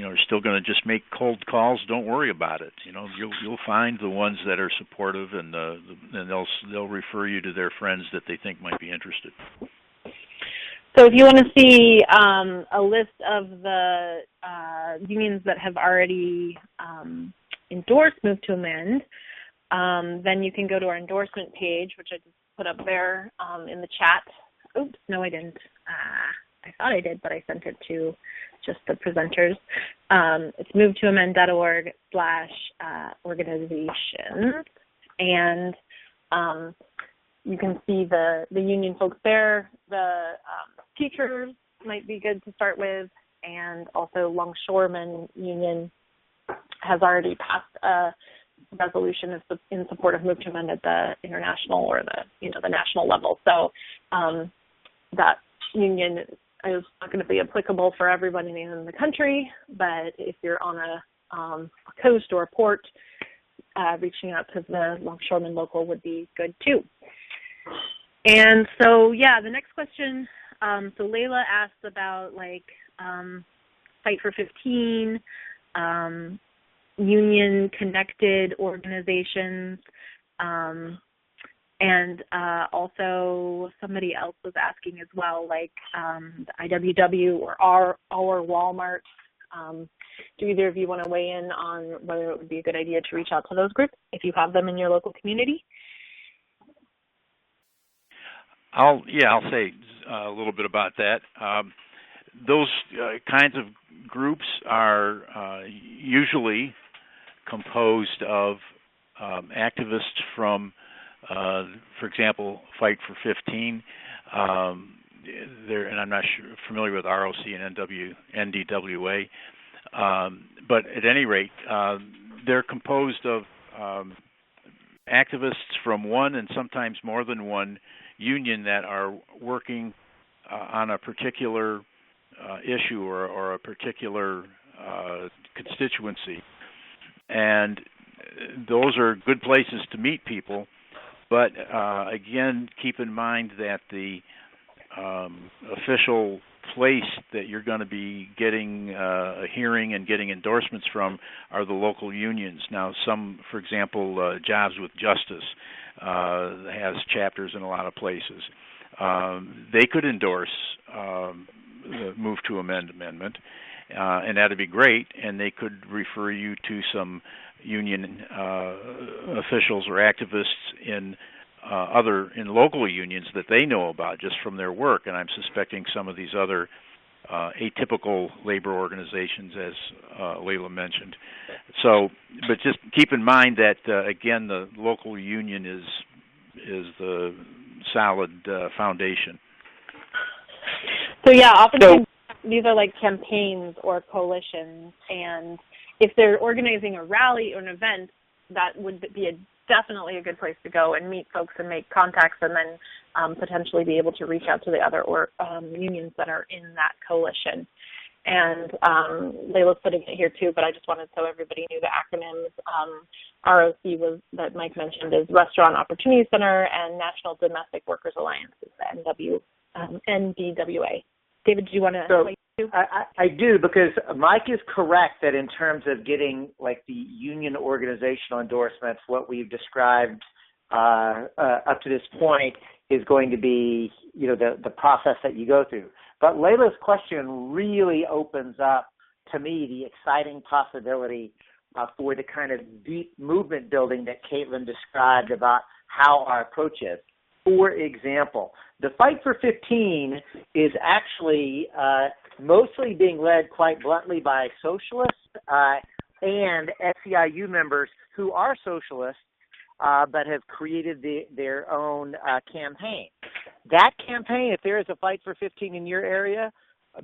are still going to just make cold calls, don't worry about it. You'll find the ones that are supportive, and they'll refer you to their friends that they think might be interested. So if you want to see a list of the unions that have already endorsed Move to Amend, then you can go to our endorsement page, which I just put up there in the chat. Oops, no, I didn't. I thought I did, but I sent it to just the presenters. It's movetoamend.org/organizations. And you can see the union folks there. The teachers might be good to start with, and also Longshoremen Union has already passed a resolution in support of Move to Amend at the international or the national level. So that union is not going to be applicable for everybody in the country, but if you're on a coast or a port, reaching out to the Longshoremen local would be good too. And so, the next question, so Layla asked about Fight for 15, union-connected organizations, and also somebody else was asking as well, the IWW or our Walmart. Do either of you want to weigh in on whether it would be a good idea to reach out to those groups if you have them in your local community? I'll say a little bit about that. Those kinds of groups are usually composed of activists from, for example, Fight for 15. And I'm not familiar with ROC and NDWA, but at any rate, they're composed of activists from one and sometimes more than one union that are working on a particular issue or a particular constituency. And those are good places to meet people. But again, keep in mind that the official place that you're going to be getting a hearing and getting endorsements from are the local unions. Now, some, for example, Jobs with Justice has chapters in a lot of places. They could endorse the Move to Amend amendment, and that would be great, and they could refer you to some union officials or activists in local unions that they know about just from their work, and I'm suspecting some of these other atypical labor organizations, as Layla mentioned. So, but just keep in mind that again, the local union is the solid foundation. So often these are like campaigns or coalitions, and if they're organizing a rally or an event, that would be definitely a good place to go and meet folks and make contacts, and then potentially be able to reach out to the other unions that are in that coalition. And Layla's putting it here too, but I just wanted so everybody knew the acronyms. ROC that Mike mentioned is Restaurant Opportunity Center, and National Domestic Workers Alliance is the NDWA. David, do you want to weigh in too? I do, because Mike is correct that in terms of getting the union organizational endorsements, what we've described up to this point is going to be the process that you go through. But Layla's question really opens up to me the exciting possibility for the kind of deep movement building that Kaitlin described about how our approach is. For example, the Fight for 15 is actually mostly being led, quite bluntly, by socialists and SEIU members who are socialists but have created their own campaign. That campaign, if there is a Fight for 15 in your area,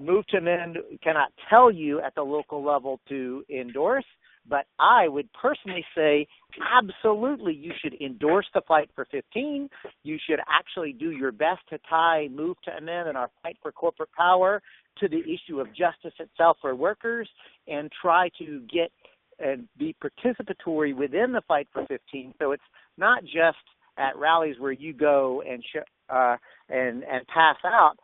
Move to Amend cannot tell you at the local level to endorse, but I would personally say absolutely you should endorse the Fight for 15. You should actually do your best to tie Move to Amend and our fight for corporate power to the issue of justice itself for workers, and try to get and be participatory within the Fight for 15. So it's not just at rallies where you go and pass out,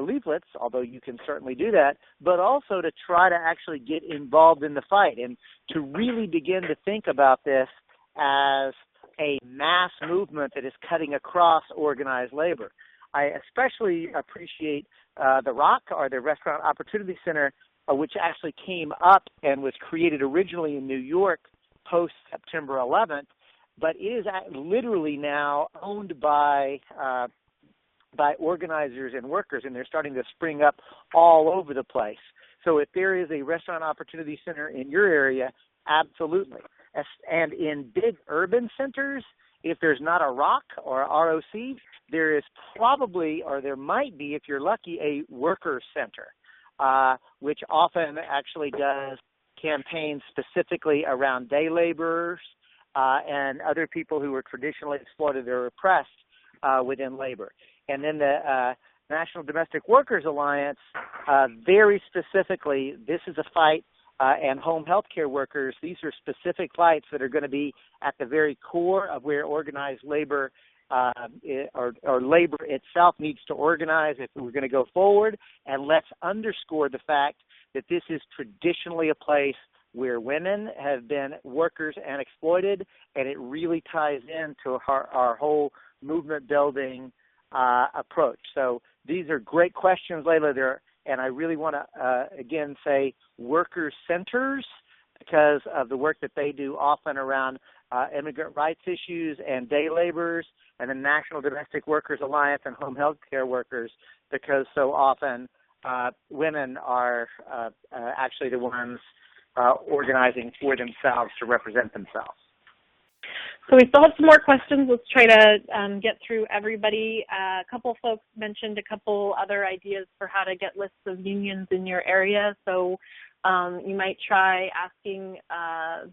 leaflets, although you can certainly do that, but also to try to actually get involved in the fight and to really begin to think about this as a mass movement that is cutting across organized labor. I especially appreciate the ROC, or the Restaurant Opportunity Center, which actually came up and was created originally in New York post-September 11th, but is literally now owned by organizers and workers, and they're starting to spring up all over the place. So if there is a Restaurant Opportunity Center in your area, absolutely. And in big urban centers, if there's not a ROC or a ROC, there is probably, or there might be, if you're lucky, a worker center, which often actually does campaigns specifically around day laborers and other people who were traditionally exploited or oppressed within labor. And then the National Domestic Workers Alliance, very specifically, this is a fight, and home health care workers, these are specific fights that are going to be at the very core of where organized labor or labor itself needs to organize if we're going to go forward. And let's underscore the fact that this is traditionally a place where women have been workers and exploited, and it really ties into our whole movement building approach. So these are great questions, Layla. And I really want to, again, say worker centers because of the work that they do often around immigrant rights issues and day laborers, and the National Domestic Workers Alliance and home health care workers, because so often women are actually the ones organizing for themselves to represent themselves. So we still have some more questions. Let's try to get through everybody. A couple folks mentioned a couple other ideas for how to get lists of unions in your area. So you might try asking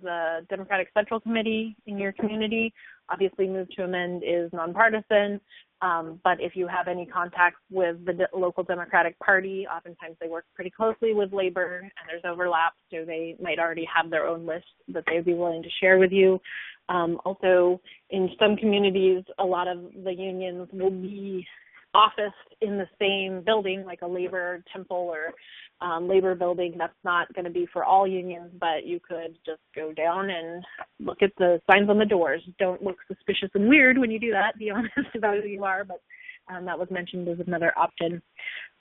the Democratic Central Committee in your community. Obviously, Move to Amend is nonpartisan, but if you have any contacts with the local Democratic Party, oftentimes they work pretty closely with labor, and there's overlap, so they might already have their own list that they would be willing to share with you. Also, in some communities, a lot of the unions will be officed in the same building, like a labor temple or labor building. That's not going to be for all unions, but you could just go down and look at the signs on the doors. Don't look suspicious and weird when you do that. Be honest about who you are, but that was mentioned as another option.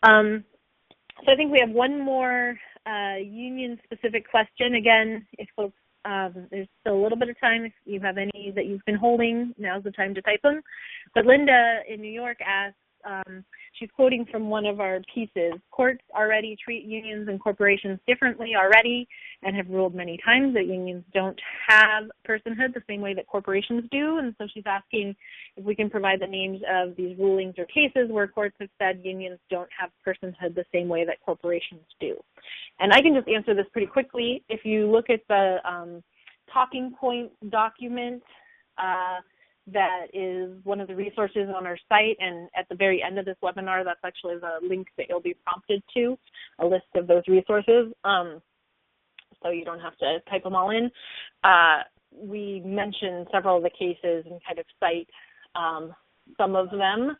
So I think we have one more union-specific question. Again, if folks there's still a little bit of time. If you have any that you've been holding, now's the time to type them. But Linda in New York asks, she's quoting from one of our pieces, courts already treat unions and corporations differently already and have ruled many times that unions don't have personhood the same way that corporations do. And so she's asking if we can provide the names of these rulings or cases where courts have said unions don't have personhood the same way that corporations do. And I can just answer this pretty quickly. If you look at the talking point document, that is one of the resources on our site, and at the very end of this webinar, that's actually the link that you'll be prompted to, a list of those resources, so you don't have to type them all in. We mentioned several of the cases and kind of cite some of them,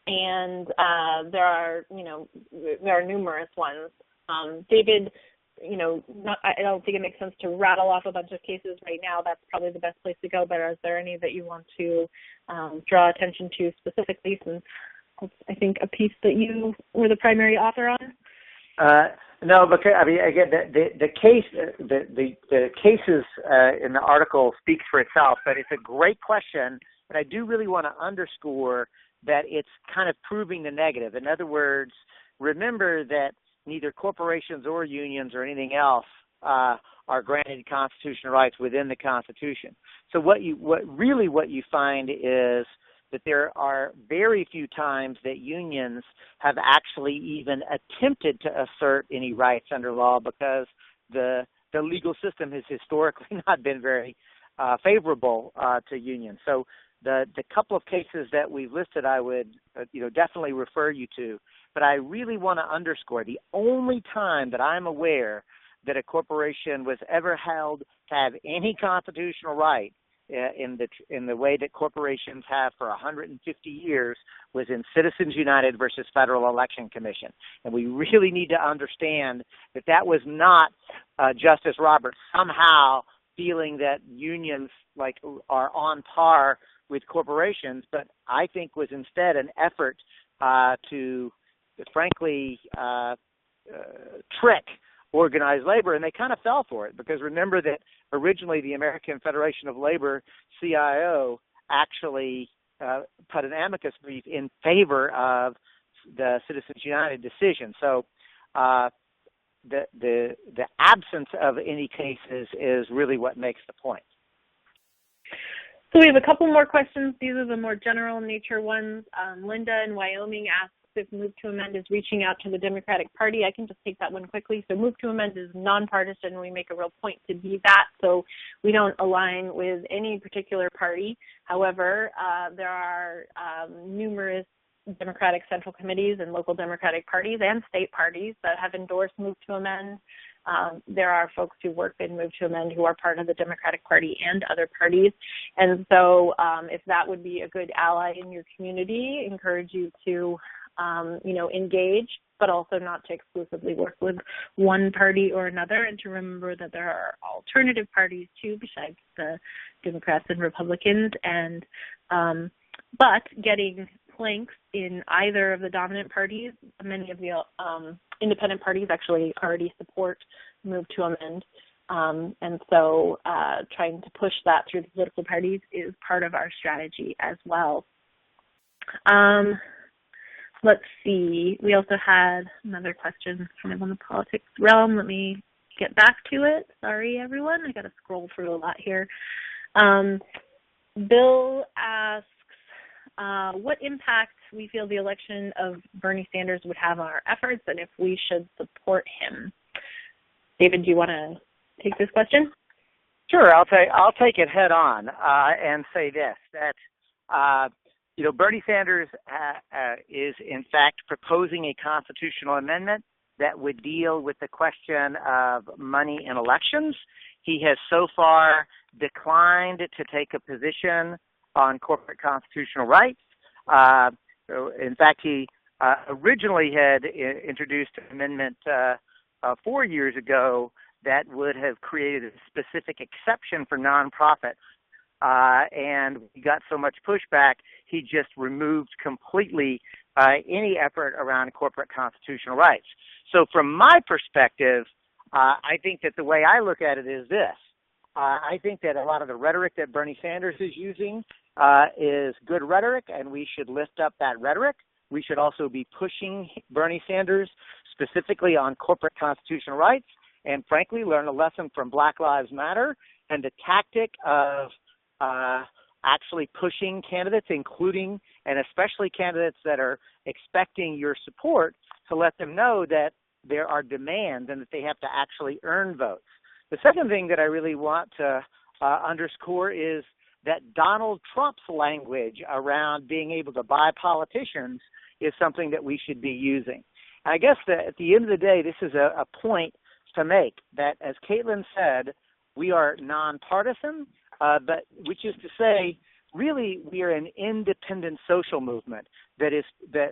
and there are numerous ones. David, I don't think it makes sense to rattle off a bunch of cases right now. That's probably the best place to go, but is there any that you want to draw attention to specifically, since it's, I think, a piece that you were the primary author on? No, because I mean, again, the cases in the article speaks for itself, but it's a great question, and I do really want to underscore that it's kind of proving the negative. In other words, remember that neither corporations or unions or anything else are granted constitutional rights within the Constitution. So what you find is that there are very few times that unions have actually even attempted to assert any rights under law, because the legal system has historically not been very favorable to unions. So the couple of cases that we've listed, I would definitely refer you to. But I really want to underscore the only time that I'm aware that a corporation was ever held to have any constitutional right in the way that corporations have for 150 years was in Citizens United versus Federal Election Commission. And we really need to understand that that was not Justice Roberts somehow feeling that unions like are on par with corporations, but I think was instead an effort to frankly trick organized labor, and they kind of fell for it, because remember that originally the American Federation of Labor, CIO, actually put an amicus brief in favor of the Citizens United decision. So the absence of any cases is really what makes the point. So we have a couple more questions. These are the more general nature ones. Linda in Wyoming asks if Move to Amend is reaching out to the Democratic Party. I can just take that one quickly. So Move to Amend is nonpartisan. We make a real point to be that. So we don't align with any particular party. However, there are numerous Democratic Central Committees and local Democratic parties and state parties that have endorsed Move to Amend. There are folks who work in Move to Amend who are part of the Democratic Party and other parties. And so if that would be a good ally in your community, encourage you to engage, but also not to exclusively work with one party or another, and to remember that there are alternative parties too besides the Democrats and Republicans. And but getting planks in either of the dominant parties, many of the independent parties actually already support Move to Amend. And so trying to push that through the political parties is part of our strategy as well. Let's see. We also had another question kind of on the politics realm. Let me get back to it. Sorry, everyone. I got to scroll through a lot here. Bill asks what impact we feel the election of Bernie Sanders would have on our efforts, and if we should support him. David, do you want to take this question? Sure. I'll take it head on and say this, that Bernie Sanders is, in fact, proposing a constitutional amendment that would deal with the question of money in elections. He has so far declined to take a position on corporate constitutional rights. In fact, he originally had introduced an amendment 4 years ago that would have created a specific exception for nonprofits. And we got so much pushback, he just removed completely any effort around corporate constitutional rights. So from my perspective, I think that the way I look at it is this. I think that a lot of the rhetoric that Bernie Sanders is using is good rhetoric, and we should lift up that rhetoric. We should also be pushing Bernie Sanders specifically on corporate constitutional rights, and frankly, learn a lesson from Black Lives Matter and the tactic of actually pushing candidates, including and especially candidates that are expecting your support, to let them know that there are demands and that they have to actually earn votes. The second thing that I really want to underscore is that Donald Trump's language around being able to buy politicians is something that we should be using. And I guess that at the end of the day, this is a point to make, that, as Kaitlin said, we are nonpartisan, but which is to say, really, we are an independent social movement that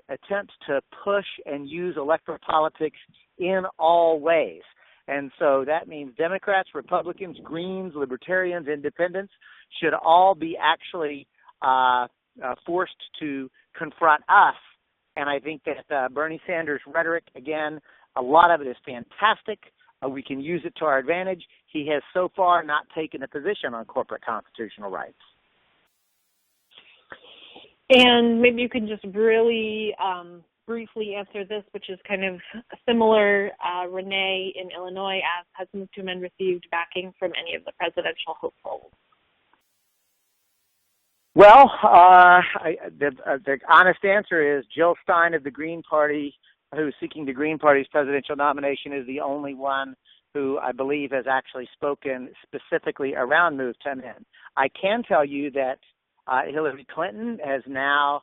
attempts to push and use electoral politics in all ways. And so that means Democrats, Republicans, Greens, Libertarians, Independents should all be actually forced to confront us. And I think that Bernie Sanders' rhetoric, again, a lot of it is fantastic. We can use it to our advantage. He has so far not taken a position on corporate constitutional rights. And maybe you could just really briefly answer this, which is kind of similar. Renee in Illinois asks, has Move to Amend received backing from any of the presidential hopefuls? Well, the honest answer is Jill Stein of the Green Party, who's seeking the Green Party's presidential nomination, is the only one who I believe has actually spoken specifically around Move to Amend. I can tell you that Hillary Clinton has now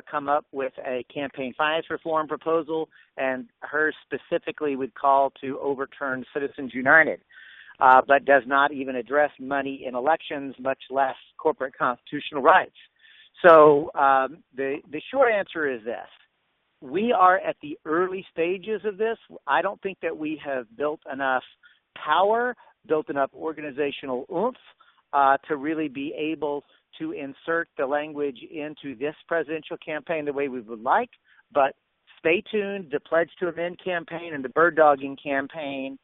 come up with a campaign finance reform proposal, and hers specifically would call to overturn Citizens United. but does not even address money in elections, much less corporate constitutional rights. So the short answer is this. We are at the early stages of this. I don't think that we have built enough power, built enough organizational oomph to really be able to insert the language into this presidential campaign the way we would like. But stay tuned. The Pledge to Amend campaign and the bird dogging campaign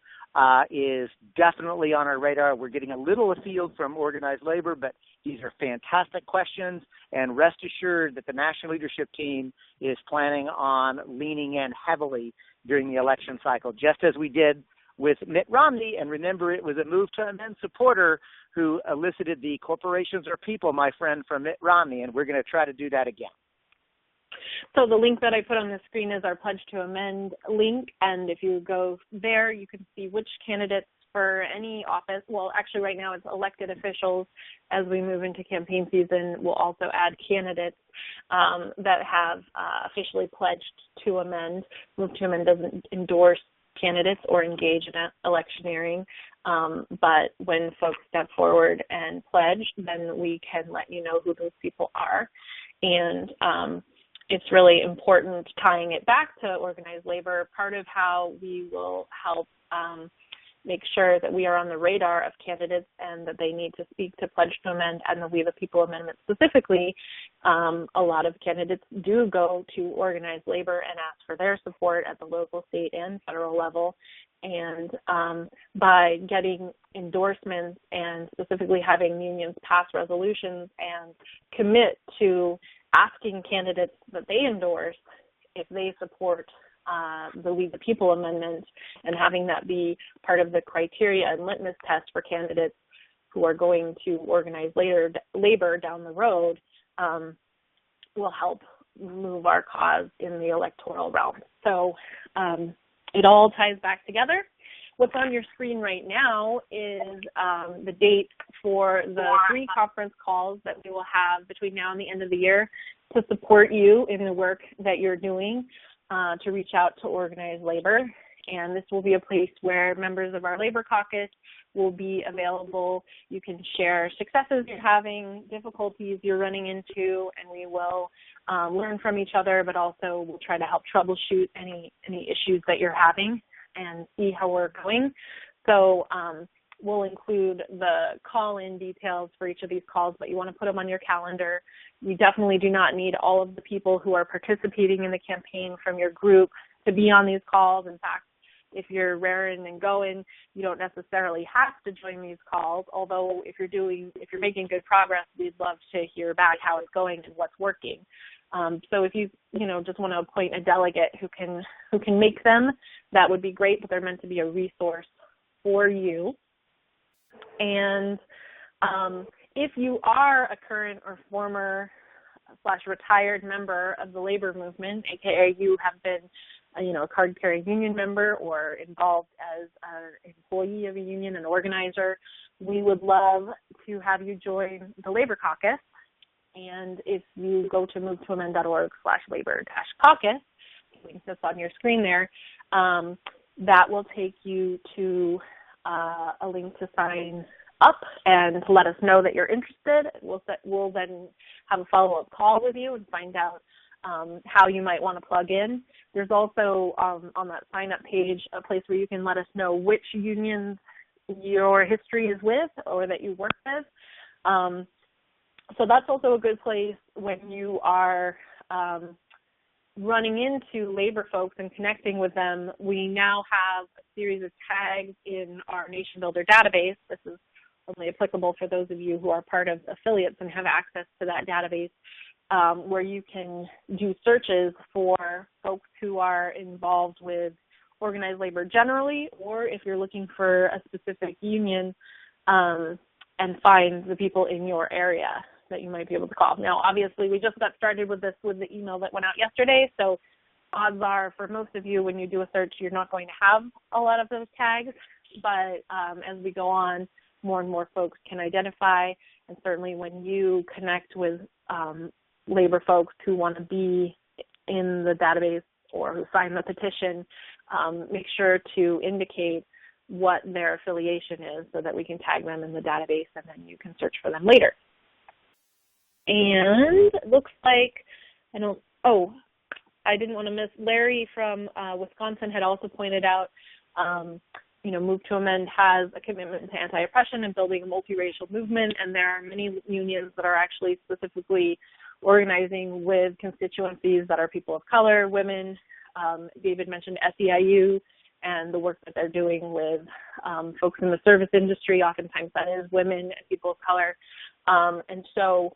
is definitely on our radar. We're getting a little afield from organized labor, but these are fantastic questions, and rest assured that the national leadership team is planning on leaning in heavily during the election cycle, just as we did with Mitt Romney. And remember, it was a Move to Amend supporter who elicited the corporations are people, my friend, from Mitt Romney, and we're going to try to do that again. So the link that I put on the screen is our Pledge to Amend link, and if you go there, you can see which candidates for any office, well, actually right now it's elected officials. As we move into campaign season, we'll also add candidates that have officially pledged to amend. Move to Amend doesn't endorse candidates or engage in electioneering, but when folks step forward and pledge, then we can let you know who those people are. And it's really important, tying it back to organized labor. Part of how we will help make sure that we are on the radar of candidates and that they need to speak to Pledge to Amend and the We the People Amendment specifically. A lot of candidates do go to organized labor and ask for their support at the local, state, and federal level. And by getting endorsements and specifically having unions pass resolutions and commit to asking candidates that they endorse if they support the We the People Amendment, and having that be part of the criteria and litmus test for candidates who are going to organize labor down the road, will help move our cause in the electoral realm. So it all ties back together. What's on your screen right now is the date for the 3 conference calls that we will have between now and the end of the year to support you in the work that you're doing to reach out to organized labor. And this will be a place where members of our labor caucus will be available. You can share successes you're having, difficulties you're running into, and we will learn from each other, but also we'll try to help troubleshoot any issues that you're having and see how we're going. So we'll include the call-in details for each of these calls, but you want to put them on your calendar. You definitely do not need all of the people who are participating in the campaign from your group to be on these calls. In fact, if you're raring and going, you don't necessarily have to join these calls, although if you're making good progress, we'd love to hear back how it's going and what's working. So if you just want to appoint a delegate who can make them, that would be great, but they're meant to be a resource for you. And if you are a current or former / retired member of the labor movement, aka you have been a card-carrying union member or involved as an employee of a union, an organizer, we would love to have you join the Labor Caucus. And if you go to movetoamend.org/labor-caucus, link that's on your screen there, that will take you to a link to sign up and to let us know that you're interested. We'll then have a follow-up call with you and find out how you might want to plug in. There's also on that sign-up page a place where you can let us know which unions your history is with or that you work with. So that's also a good place when you are running into labor folks and connecting with them. We now have a series of tags in our Nation Builder database. This is only applicable for those of you who are part of affiliates and have access to that database, where you can do searches for folks who are involved with organized labor generally, or if you're looking for a specific union, and find the people in your area that you might be able to call. Now, obviously, we just got started with this with the email that went out yesterday, so odds are for most of you, when you do a search, you're not going to have a lot of those tags, but as we go on, more and more folks can identify, and certainly when you connect with labor folks who want to be in the database or who sign the petition, make sure to indicate what their affiliation is so that we can tag them in the database and then you can search for them later. And it looks like, I didn't want to miss, Larry from Wisconsin had also pointed out, Move to Amend has a commitment to anti-oppression and building a multiracial movement, and there are many unions that are actually specifically organizing with constituencies that are people of color, women. David mentioned SEIU and the work that they're doing with folks in the service industry. Oftentimes that is women and people of color. And so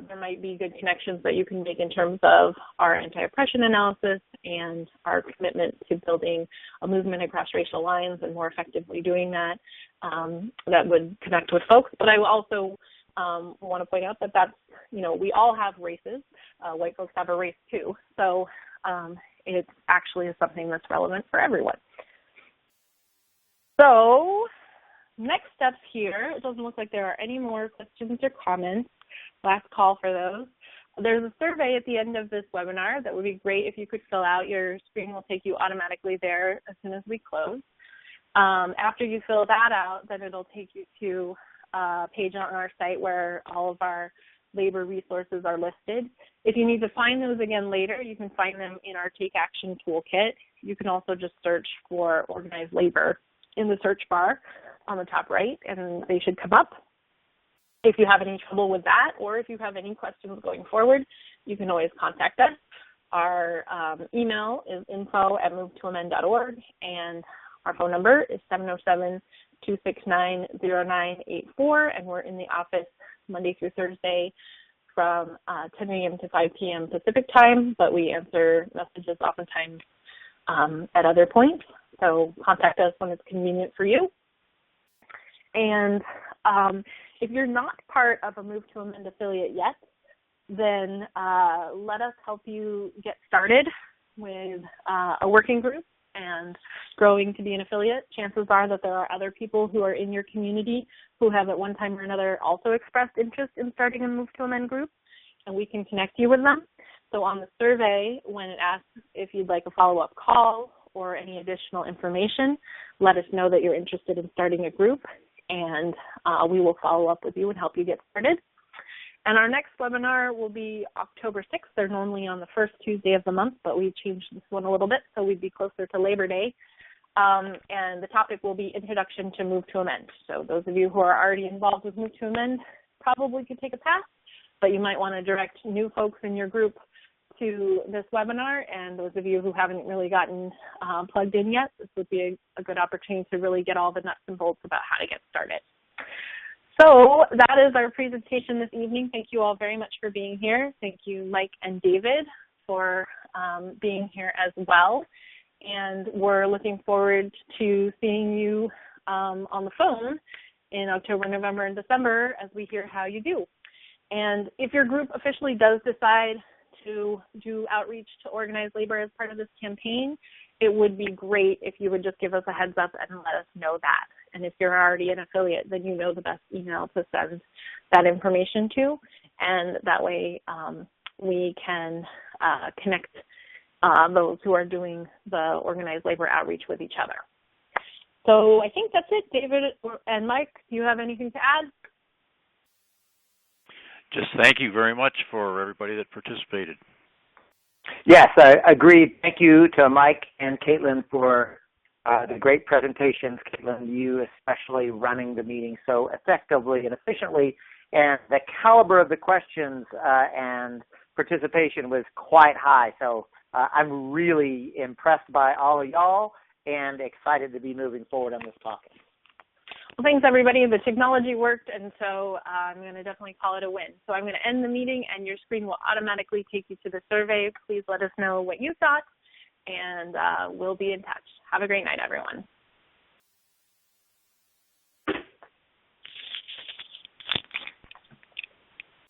there might be good connections that you can make in terms of our anti-oppression analysis and our commitment to building a movement across racial lines and more effectively doing that, that would connect with folks. But I also want to point out that that's, we all have races. White folks have a race too. So it actually is something that's relevant for everyone. So next steps here, it doesn't look like there are any more questions or comments. Last call for those. There's a survey at the end of this webinar that would be great if you could fill out. Your screen will take you automatically there as soon as we close. After you fill that out, then it'll take you to a page on our site where all of our labor resources are listed. If you need to find those again later, you can find them in our Take Action Toolkit. You can also just search for organized labor in the search bar on the top right, and they should come up. If you have any trouble with that, or if you have any questions going forward, you can always contact us. Our email is info@movetoamend.org, and our phone number is 707-269-0984, and we're in the office Monday through Thursday from 10 a.m. to 5 p.m. Pacific time, but we answer messages oftentimes at other points, so contact us when it's convenient for you. And if you're not part of a Move to Amend affiliate yet, then let us help you get started with a working group and growing to be an affiliate. Chances are that there are other people who are in your community who have at one time or another also expressed interest in starting a Move to Amend group, and we can connect you with them. So on the survey, when it asks if you'd like a follow-up call or any additional information, let us know that you're interested in starting a group, and we will follow up with you and help you get started. And our next webinar will be October 6th. They're normally on the first Tuesday of the month, but we changed this one a little bit, so we'd be closer to Labor Day. And the topic will be Introduction to Move to Amend. So those of you who are already involved with Move to Amend probably could take a pass, but you might want to direct new folks in your group to this webinar, and those of you who haven't really gotten plugged in yet, this would be a good opportunity to really get all the nuts and bolts about how to get started. So that is our presentation this evening. Thank you all very much for being here. Thank you, Mike and David, for being here as well. And we're looking forward to seeing you on the phone in October, November, and December as we hear how you do. And if your group officially does decide to do outreach to organized labor as part of this campaign, it would be great if you would just give us a heads up and let us know that. And if you're already an affiliate, then you know the best email to send that information to, and that way we can connect those who are doing the organized labor outreach with each other. So I think that's it. David and Mike, do you have anything to add? Just thank you very much for everybody that participated. Yes, I agree. Thank you to Mike and Kaitlin for the great presentations. Kaitlin, you especially running the meeting so effectively and efficiently, and the caliber of the questions and participation was quite high. So I'm really impressed by all of y'all and excited to be moving forward on this topic. Well, thanks, everybody. The technology worked, and so I'm going to definitely call it a win. So I'm going to end the meeting, and your screen will automatically take you to the survey. Please let us know what you thought, and we'll be in touch. Have a great night, everyone.